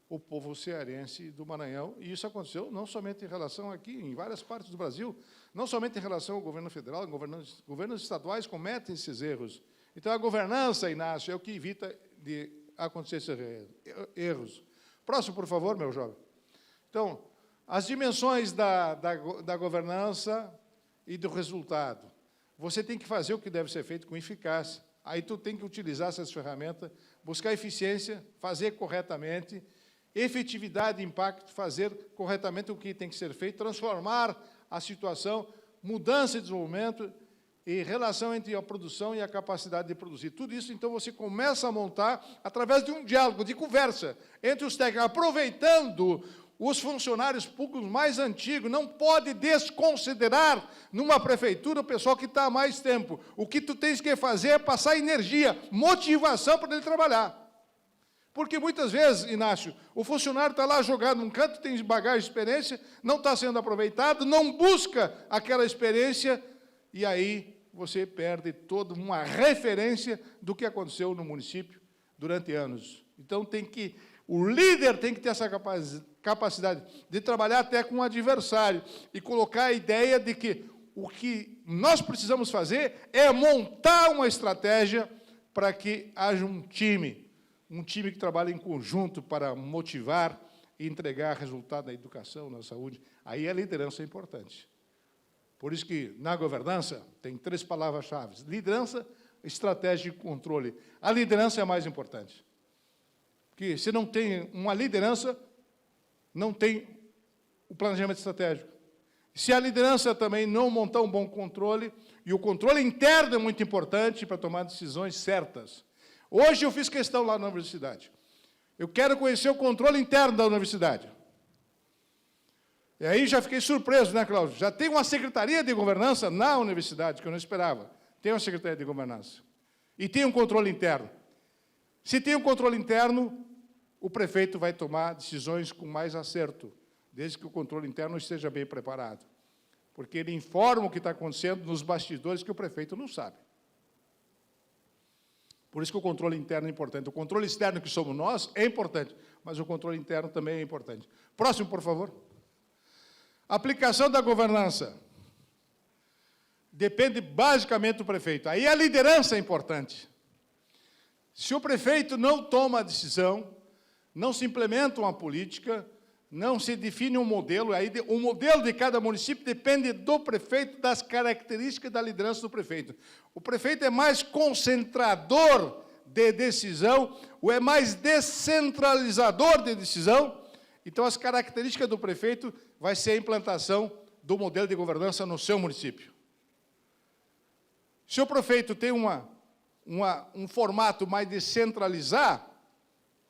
o povo cearense do Maranhão. E isso aconteceu não somente em relação aqui, em várias partes do Brasil, não somente em relação ao governo federal, governos estaduais cometem esses erros. Então, a governança, Inácio, é o que evita de acontecer esses erros. Próximo, por favor, meu jovem. Então, as dimensões da governança e do resultado. Você tem que fazer o que deve ser feito com eficácia. Aí tu tem que utilizar essas ferramentas, buscar eficiência, fazer corretamente, efetividade e impacto, fazer corretamente o que tem que ser feito, transformar a situação, mudança e desenvolvimento e relação entre a produção e a capacidade de produzir. Tudo isso, então, você começa a montar através de um diálogo, de conversa entre os técnicos, aproveitando os funcionários públicos mais antigos. Não pode desconsiderar, numa prefeitura, o pessoal que está há mais tempo. O que tu tens que fazer é passar energia, motivação para ele trabalhar. Porque, muitas vezes, Inácio, o funcionário está lá jogado num canto, tem bagagem de experiência, não está sendo aproveitado, não busca aquela experiência, e aí você perde toda uma referência do que aconteceu no município durante anos. Então, o líder tem que ter essa capacidade de trabalhar até com o adversário e colocar a ideia de que o que nós precisamos fazer é montar uma estratégia para que haja um time que trabalhe em conjunto para motivar e entregar resultado na educação, na saúde. Aí a liderança é importante. Por isso que, na governança, tem 3 palavras-chave: liderança, estratégia e controle. A liderança é a mais importante. Porque se não tem uma liderança, não tem o planejamento estratégico. Se a liderança também não montar um bom controle, e o controle interno é muito importante para tomar decisões certas. Hoje eu fiz questão lá na universidade. Eu quero conhecer o controle interno da universidade. E aí já fiquei surpreso, né, Cláudio? Já tem uma secretaria de governança na universidade, que eu não esperava. Tem uma secretaria de governança. E tem um controle interno. Se tem um controle interno, o prefeito vai tomar decisões com mais acerto, desde que o controle interno esteja bem preparado. Porque ele informa o que está acontecendo nos bastidores que o prefeito não sabe. Por isso que o controle interno é importante. O controle externo, que somos nós, é importante, mas o controle interno também é importante. Próximo, por favor. Aplicação da governança. Depende basicamente do prefeito. Aí a liderança é importante. Se o prefeito não toma a decisão, não se implementa uma política, não se define um modelo, aí o modelo de cada município depende do prefeito, das características da liderança do prefeito. O prefeito é mais concentrador de decisão, ou é mais descentralizador de decisão. Então, as características do prefeito vai ser a implantação do modelo de governança no seu município. Se o prefeito tem um formato mais descentralizar,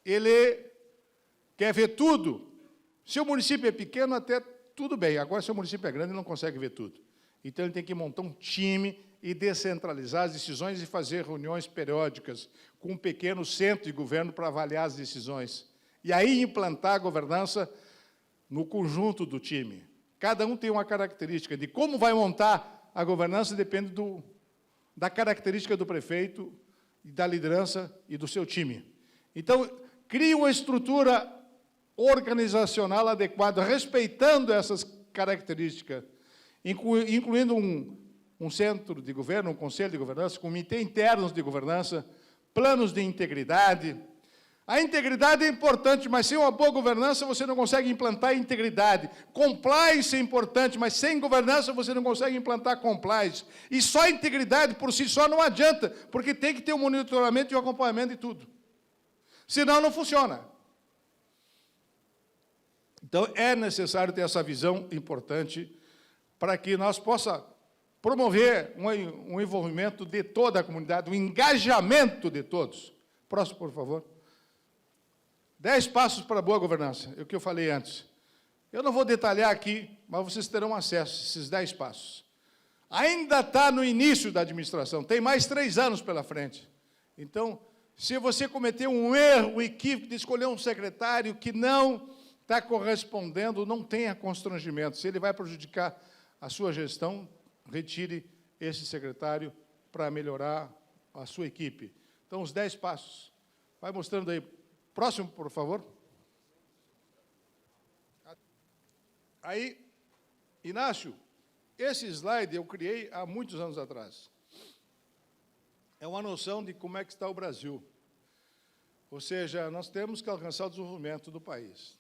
ele quer ver tudo. Se o município é pequeno, até tudo bem. Agora, se o município é grande, ele não consegue ver tudo. Então, ele tem que montar um time e descentralizar as decisões e fazer reuniões periódicas com um pequeno centro de governo para avaliar as decisões. E aí implantar a governança no conjunto do time. Cada um tem uma característica. De como vai montar a governança depende da característica do prefeito, e da liderança e do seu time. Então, cria uma estrutura organizacional adequada, respeitando essas características, incluindo um centro de governo, um conselho de governança, comitê internos de governança, planos de integridade. A integridade é importante, mas sem uma boa governança você não consegue implantar a integridade. Compliance é importante, mas sem governança você não consegue implantar compliance. E só a integridade por si só não adianta, porque tem que ter um monitoramento e um acompanhamento de tudo. Senão não funciona. Então, é necessário ter essa visão importante para que nós possamos promover um envolvimento de toda a comunidade, um engajamento de todos. Próximo, por favor. 10 passos para a boa governança, é o que eu falei antes. Eu não vou detalhar aqui, mas vocês terão acesso a esses 10 passos. Ainda está no início da administração, tem mais 3 anos pela frente. Então, se você cometer um erro, um equívoco de escolher um secretário que não está correspondendo, não tenha constrangimento. Se ele vai prejudicar a sua gestão, retire esse secretário para melhorar a sua equipe. Então, os 10 passos. Vai mostrando aí. Próximo, por favor. Aí, Inácio, esse slide eu criei há muitos anos atrás. É uma noção de como é que está o Brasil. Ou seja, nós temos que alcançar o desenvolvimento do país.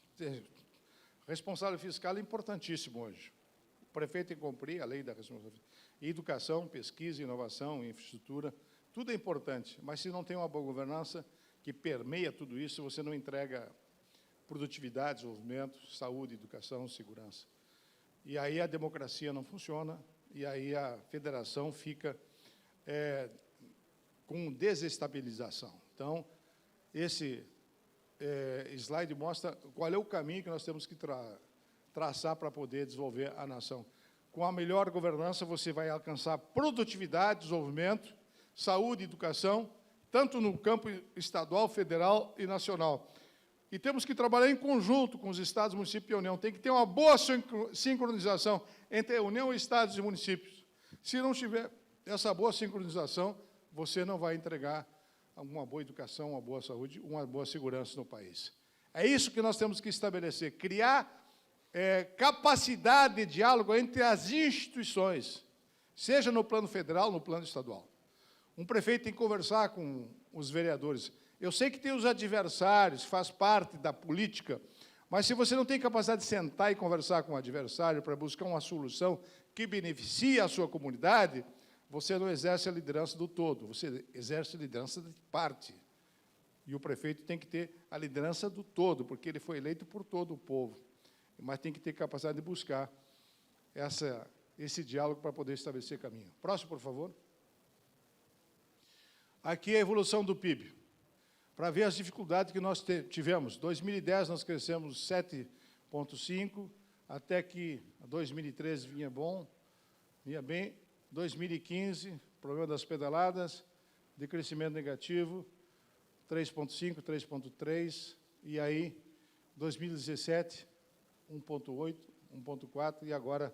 Responsável fiscal é importantíssimo hoje. O prefeito tem que cumprir a lei da responsabilidade. Educação, pesquisa, inovação, infraestrutura, tudo é importante, mas se não tem uma boa governança que permeia tudo isso, você não entrega produtividade, desenvolvimento, saúde, educação, segurança. E aí a democracia não funciona, e aí a federação fica com desestabilização. Então, esse slide mostra qual é o caminho que nós temos que traçar para poder desenvolver a nação. Com a melhor governança, você vai alcançar produtividade, desenvolvimento, saúde, educação, tanto no campo estadual, federal e nacional. E temos que trabalhar em conjunto com os estados, municípios e a União. Tem que ter uma boa sincronização entre a União, estados e municípios. Se não tiver essa boa sincronização, você não vai entregar uma boa educação, uma boa saúde, uma boa segurança no país. É isso que nós temos que estabelecer, criar capacidade de diálogo entre as instituições, seja no plano federal, no plano estadual. Um prefeito tem que conversar com os vereadores. Eu sei que tem os adversários, faz parte da política, mas se você não tem capacidade de sentar e conversar com o adversário para buscar uma solução que beneficie a sua comunidade, você não exerce a liderança do todo, você exerce a liderança de parte. E o prefeito tem que ter a liderança do todo, porque ele foi eleito por todo o povo. Mas tem que ter capacidade de buscar esse diálogo para poder estabelecer caminho. Próximo, por favor. Aqui é a evolução do PIB, para ver as dificuldades que nós tivemos. Em 2010, nós crescemos 7,5%, até que 2013 vinha bem. 2015, problema das pedaladas, de crescimento negativo, 3,5%, 3,3%, e aí, 2017, 1,8%, 1,4%, e agora,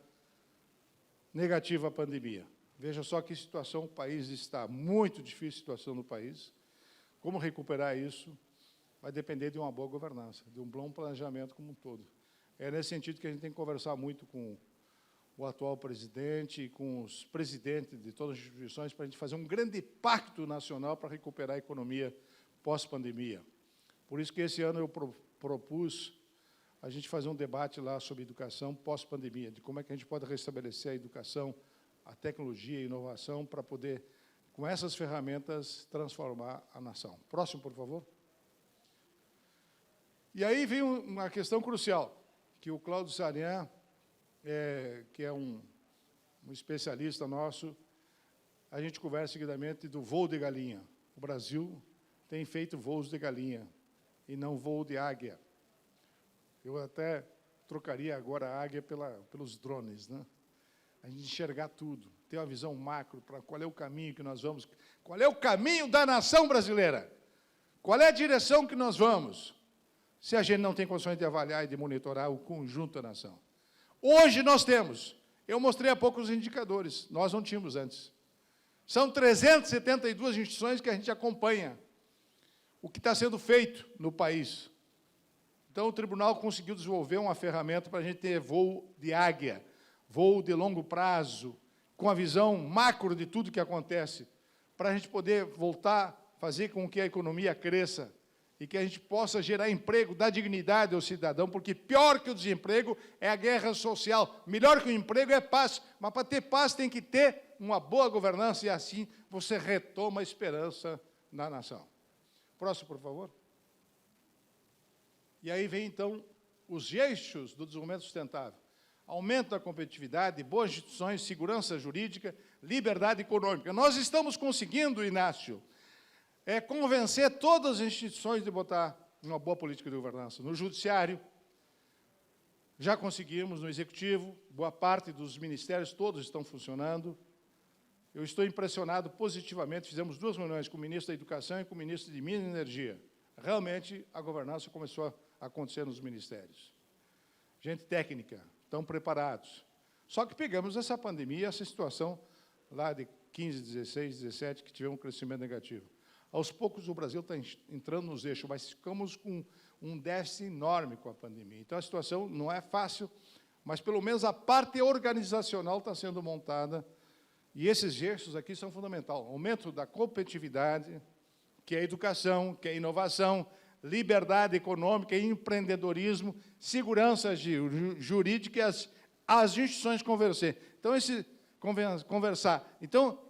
negativa a pandemia. Veja só que situação o país está, muito difícil a situação no país. Como recuperar isso vai depender de uma boa governança, de um bom planejamento como um todo. É nesse sentido que a gente tem que conversar muito com o atual presidente e com os presidentes de todas as instituições para a gente fazer um grande pacto nacional para recuperar a economia pós-pandemia. Por isso que esse ano eu propus a gente fazer um debate lá sobre educação pós-pandemia, de como é que a gente pode restabelecer a educação, a tecnologia e a inovação para poder, com essas ferramentas, transformar a nação. Próximo, por favor. E aí vem uma questão crucial, que o Cláudio Sarian, que é um especialista nosso, a gente conversa seguidamente do voo de galinha. O Brasil tem feito voos de galinha e não voo de águia. Eu até trocaria agora a águia pelos drones, né? A gente enxergar tudo, ter uma visão macro para qual é o caminho que nós vamos, qual é o caminho da nação brasileira, qual é a direção que nós vamos, se a gente não tem condições de avaliar e de monitorar o conjunto da nação. Hoje nós temos, eu mostrei há pouco os indicadores, nós não tínhamos antes. São 372 instituições que a gente acompanha o que está sendo feito no país. Então, o tribunal conseguiu desenvolver uma ferramenta para a gente ter voo de águia, voo de longo prazo, com a visão macro de tudo que acontece, para a gente poder voltar, fazer com que a economia cresça e que a gente possa gerar emprego, dar dignidade ao cidadão, porque pior que o desemprego é a guerra social, melhor que o emprego é paz, mas para ter paz tem que ter uma boa governança e assim você retoma a esperança na nação. Próximo, por favor. E aí vem, então, os eixos do desenvolvimento sustentável. Aumento da competitividade, boas instituições, segurança jurídica, liberdade econômica. Nós estamos conseguindo, Inácio, convencer todas as instituições de botar uma boa política de governança. No Judiciário, já conseguimos, no Executivo, boa parte dos ministérios, todos estão funcionando. Eu estou impressionado positivamente, fizemos 2 reuniões com o ministro da Educação e com o ministro de Minas e Energia. Realmente, a governança começou a acontecer nos ministérios. Gente técnica, estão preparados. Só que pegamos essa pandemia, essa situação lá de 15, 16, 17, que tivemos um crescimento negativo. Aos poucos, o Brasil está entrando nos eixos, mas ficamos com um déficit enorme com a pandemia. Então, a situação não é fácil, mas, pelo menos, a parte organizacional está sendo montada, e esses eixos aqui são fundamentais. Aumento da competitividade, que é a educação, que é a inovação, liberdade econômica, empreendedorismo, segurança jurídica e as instituições conversar. Então,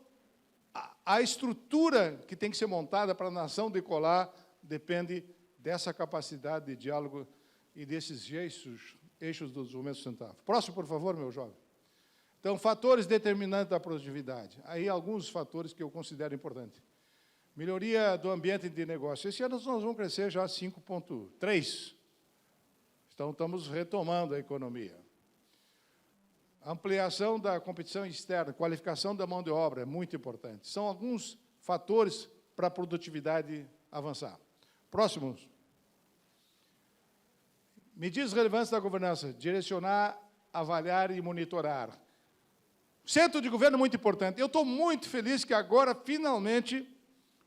a estrutura que tem que ser montada para a nação decolar depende dessa capacidade de diálogo e desses eixos do desenvolvimento sustentável. Próximo, por favor, meu jovem. Então, fatores determinantes da produtividade. Aí, alguns fatores que eu considero importantes. Melhoria do ambiente de negócio. Esse ano nós vamos crescer já 5,3%. Então, estamos retomando a economia. Ampliação da competição externa, qualificação da mão de obra, é muito importante. São alguns fatores para a produtividade avançar. Próximos. Medidas relevantes da governança. Direcionar, avaliar e monitorar. Centro de governo muito importante. Eu estou muito feliz que agora, finalmente,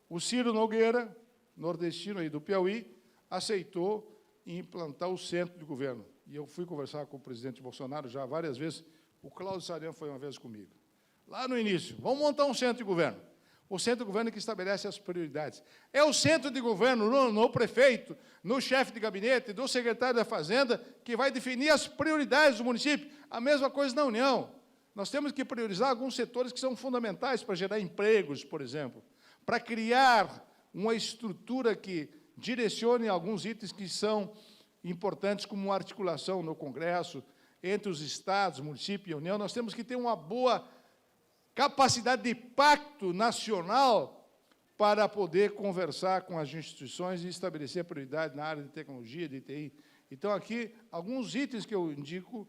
o Ciro Nogueira, nordestino aí do Piauí, aceitou em implantar o centro de governo. E eu fui conversar com o presidente Bolsonaro já várias vezes, o Cláudio Sarian foi uma vez comigo. Lá no início, vamos montar um centro de governo. O centro de governo é que estabelece as prioridades. É o centro de governo, no prefeito, no chefe de gabinete, do secretário da Fazenda, que vai definir as prioridades do município. A mesma coisa na União. Nós temos que priorizar alguns setores que são fundamentais para gerar empregos, por exemplo, para criar uma estrutura que direcione alguns itens que são importantes, como uma articulação no Congresso, entre os estados, município e União. Nós temos que ter uma boa capacidade de pacto nacional para poder conversar com as instituições e estabelecer prioridade na área de tecnologia, de TI. Então, aqui, alguns itens que eu indico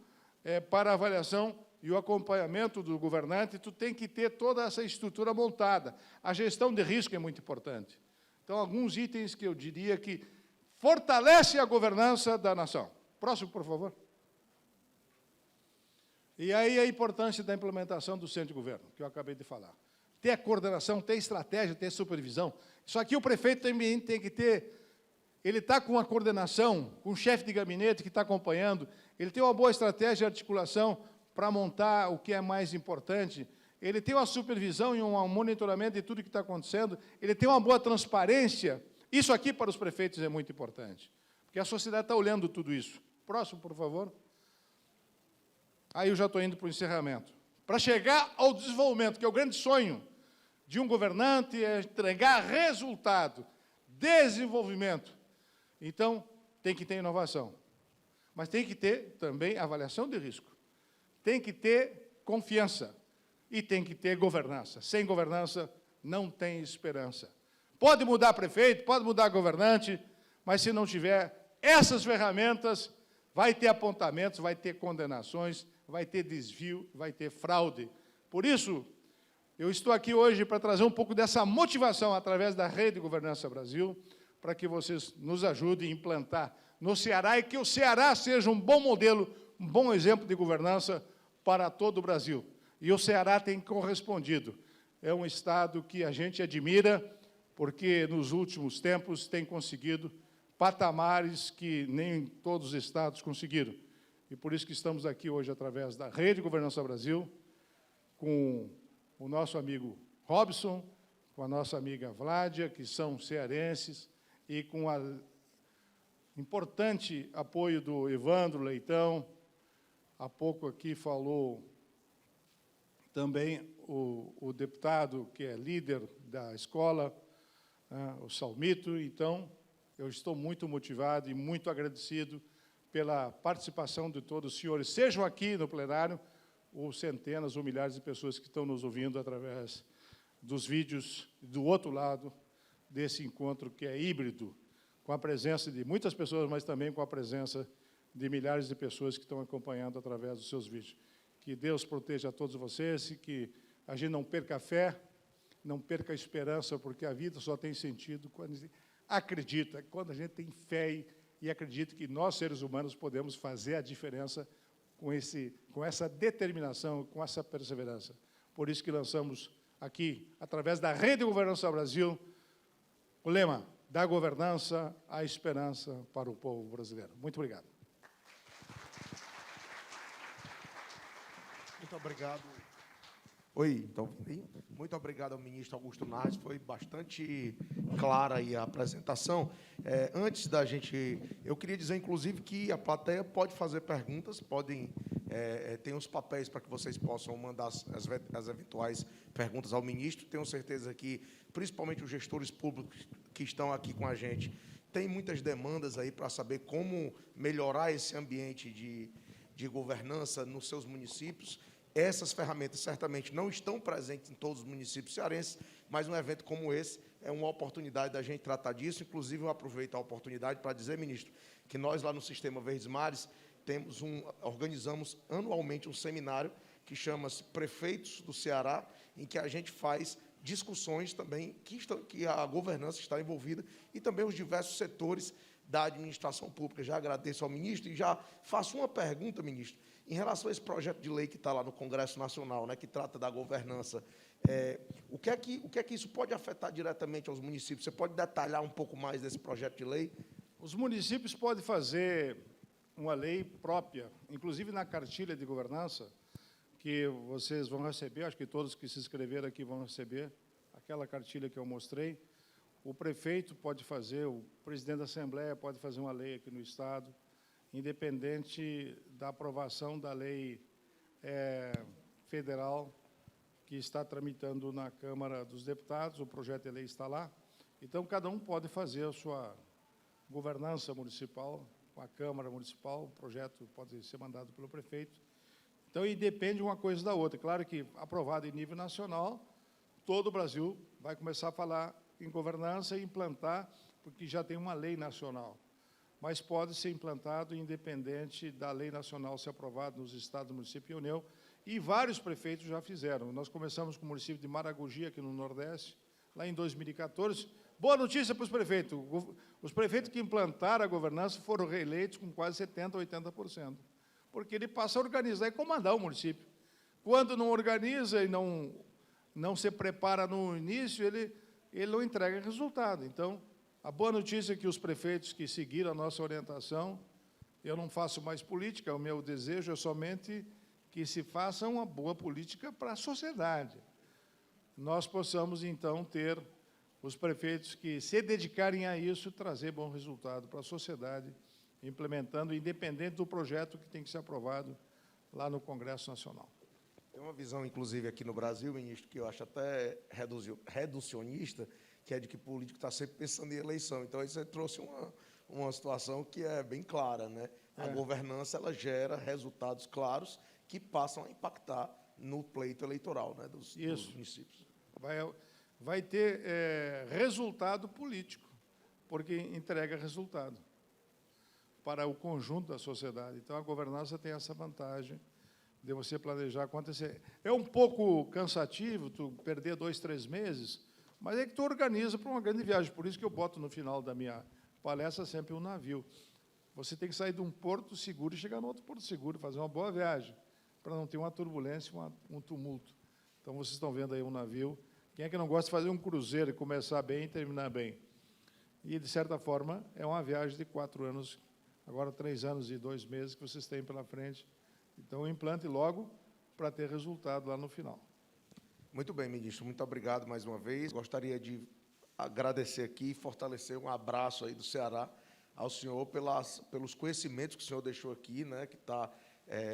para a avaliação e o acompanhamento do governante. Tu tem que ter toda essa estrutura montada. A gestão de risco é muito importante. Então, alguns itens que eu diria que fortalece a governança da nação. Próximo, por favor. E aí a importância da implementação do centro de governo, que eu acabei de falar. Ter a coordenação, ter estratégia, ter supervisão. Isso aqui o prefeito também tem que ter. Ele está com a coordenação, com o chefe de gabinete que está acompanhando, ele tem uma boa estratégia de articulação para montar o que é mais importante, ele tem uma supervisão e um monitoramento de tudo que está acontecendo, ele tem uma boa transparência. Isso aqui para os prefeitos é muito importante, porque a sociedade está olhando tudo isso. Próximo, por favor. Aí eu já estou indo para o encerramento. Para chegar ao desenvolvimento, que é o grande sonho de um governante, é entregar resultado, desenvolvimento. Então, tem que ter inovação. Mas tem que ter também avaliação de risco. Tem que ter confiança. E tem que ter governança. Sem governança, não tem esperança. Pode mudar prefeito, pode mudar governante, mas se não tiver essas ferramentas, vai ter apontamentos, vai ter condenações, vai ter desvio, vai ter fraude. Por isso, eu estou aqui hoje para trazer um pouco dessa motivação através da Rede Governança Brasil, para que vocês nos ajudem a implantar no Ceará e que o Ceará seja um bom modelo, um bom exemplo de governança para todo o Brasil. E o Ceará tem correspondido. É um estado que a gente admira, porque nos últimos tempos tem conseguido patamares que nem todos os estados conseguiram. E por isso que estamos aqui hoje, através da Rede Governança Brasil, com o nosso amigo Robson, com a nossa amiga Vládia, que são cearenses, e com o importante apoio do Evandro Leitão. Há pouco aqui falou também o deputado, que é líder da escola, o Salmito. Então, eu estou muito motivado e muito agradecido pela participação de todos os senhores, sejam aqui no plenário, ou centenas ou milhares de pessoas que estão nos ouvindo através dos vídeos do outro lado desse encontro que é híbrido, com a presença de muitas pessoas, mas também com a presença de milhares de pessoas que estão acompanhando através dos seus vídeos. Que Deus proteja a todos vocês e que a gente não perca a fé, não perca a esperança, porque a vida só tem sentido quando a gente acredita, quando a gente tem fé e acredita que nós, seres humanos, podemos fazer a diferença com essa determinação, com essa perseverança. Por isso que lançamos aqui, através da Rede Governança Brasil, o lema: da governança à esperança para o povo brasileiro. Muito obrigado. Muito obrigado. Oi, então, muito obrigado ao ministro Augusto Nardes, foi bastante clara aí a apresentação. Antes da gente, eu queria dizer, inclusive, que a plateia pode fazer perguntas, tem os papéis para que vocês possam mandar as eventuais perguntas ao ministro. Tenho certeza que, principalmente os gestores públicos que estão aqui com a gente, tem muitas demandas aí para saber como melhorar esse ambiente de governança nos seus municípios. Essas ferramentas certamente não estão presentes em todos os municípios cearenses, mas um evento como esse é uma oportunidade da gente tratar disso. Inclusive, eu aproveito a oportunidade para dizer, ministro, que nós lá no Sistema Verdes Mares organizamos anualmente um seminário que chama-se Prefeitos do Ceará, em que a gente faz discussões também que a governança está envolvida e também os diversos setores da administração pública. Já agradeço ao ministro e já faço uma pergunta, ministro, em relação a esse projeto de lei que está lá no Congresso Nacional, né, que trata da governança. O que é que isso pode afetar diretamente aos municípios? Você pode detalhar um pouco mais desse projeto de lei? Os municípios podem fazer uma lei própria, inclusive na cartilha de governança, que vocês vão receber, acho que todos que se inscreveram aqui vão receber, aquela cartilha que eu mostrei. O prefeito pode fazer, o presidente da Assembleia pode fazer uma lei aqui no Estado, independente da aprovação da lei federal que está tramitando na Câmara dos Deputados, o projeto de lei está lá. Então, cada um pode fazer a sua governança municipal, com a Câmara Municipal, o projeto pode ser mandado pelo prefeito. Então, e depende uma coisa da outra. Claro que, aprovado em nível nacional, todo o Brasil vai começar a falar em governança e implantar, porque já tem uma lei nacional. Mas pode ser implantado independente da lei nacional ser aprovada nos estados, município e União, e vários prefeitos já fizeram. Nós começamos com o município de Maragogi, aqui no Nordeste, lá em 2014. Boa notícia para os prefeitos. Os prefeitos que implantaram a governança foram reeleitos com quase 70%, 80%, porque ele passa a organizar e comandar o município. Quando não organiza e não se prepara no início, ele não entrega resultado. Então, a boa notícia é que os prefeitos que seguiram a nossa orientação, eu não faço mais política, o meu desejo é somente que se faça uma boa política para a sociedade. Nós possamos, então, ter os prefeitos que se dedicarem a isso, trazer bom resultado para a sociedade, implementando, independente do projeto que tem que ser aprovado lá no Congresso Nacional. Tem uma visão, inclusive, aqui no Brasil, ministro, que eu acho até reducionista, que é de que político está sempre pensando em eleição. Então, aí você trouxe uma situação que é bem clara, né? A governança, ela gera resultados claros que passam a impactar no pleito eleitoral, né, dos municípios. Vai ter resultado político, porque entrega resultado para o conjunto da sociedade. Então, a governança tem essa vantagem de você planejar acontecer. É um pouco cansativo tu perder 2, 3 meses, mas é que tu organiza para uma grande viagem. Por isso que eu boto no final da minha palestra sempre um navio. Você tem que sair de um porto seguro e chegar no outro porto seguro, fazer uma boa viagem, para não ter uma turbulência, um tumulto. Então, vocês estão vendo aí um navio. Quem é que não gosta de fazer um cruzeiro e começar bem e terminar bem? E, de certa forma, é uma viagem de 4 anos, agora 3 anos e 2 meses que vocês têm pela frente. Então, implante logo para ter resultado lá no final. Muito bem, ministro. Muito obrigado mais uma vez. Gostaria de agradecer aqui e fortalecer um abraço aí do Ceará ao senhor pelos conhecimentos que o senhor deixou aqui, né, que está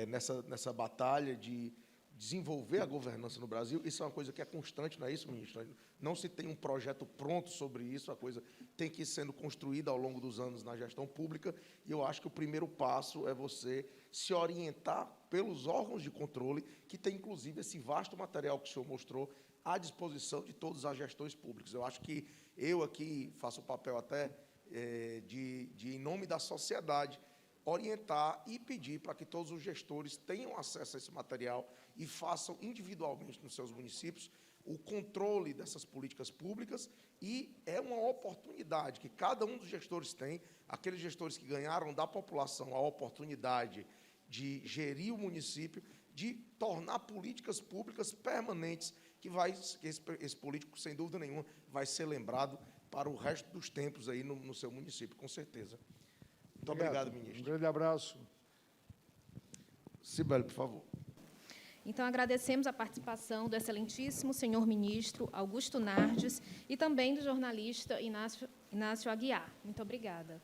nessa batalha de desenvolver a governança no Brasil. Isso é uma coisa que é constante, não é isso, ministro? Não se tem um projeto pronto sobre isso, a coisa tem que ir sendo construída ao longo dos anos na gestão pública, e eu acho que o primeiro passo é você se orientar pelos órgãos de controle, que tem, inclusive, esse vasto material que o senhor mostrou à disposição de todas as gestões públicas. Eu acho que eu aqui faço o papel até em nome da sociedade, orientar e pedir para que todos os gestores tenham acesso a esse material e façam individualmente nos seus municípios o controle dessas políticas públicas, e é uma oportunidade que cada um dos gestores tem, aqueles gestores que ganharam da população a oportunidade de gerir o município, de tornar políticas públicas permanentes, que esse político, sem dúvida nenhuma, vai ser lembrado para o resto dos tempos aí no seu município, com certeza. Muito obrigado, ministro. Um grande abraço. Cibele, por favor. Então, agradecemos a participação do excelentíssimo senhor ministro Augusto Nardes e também do jornalista Inácio Aguiar. Muito obrigada.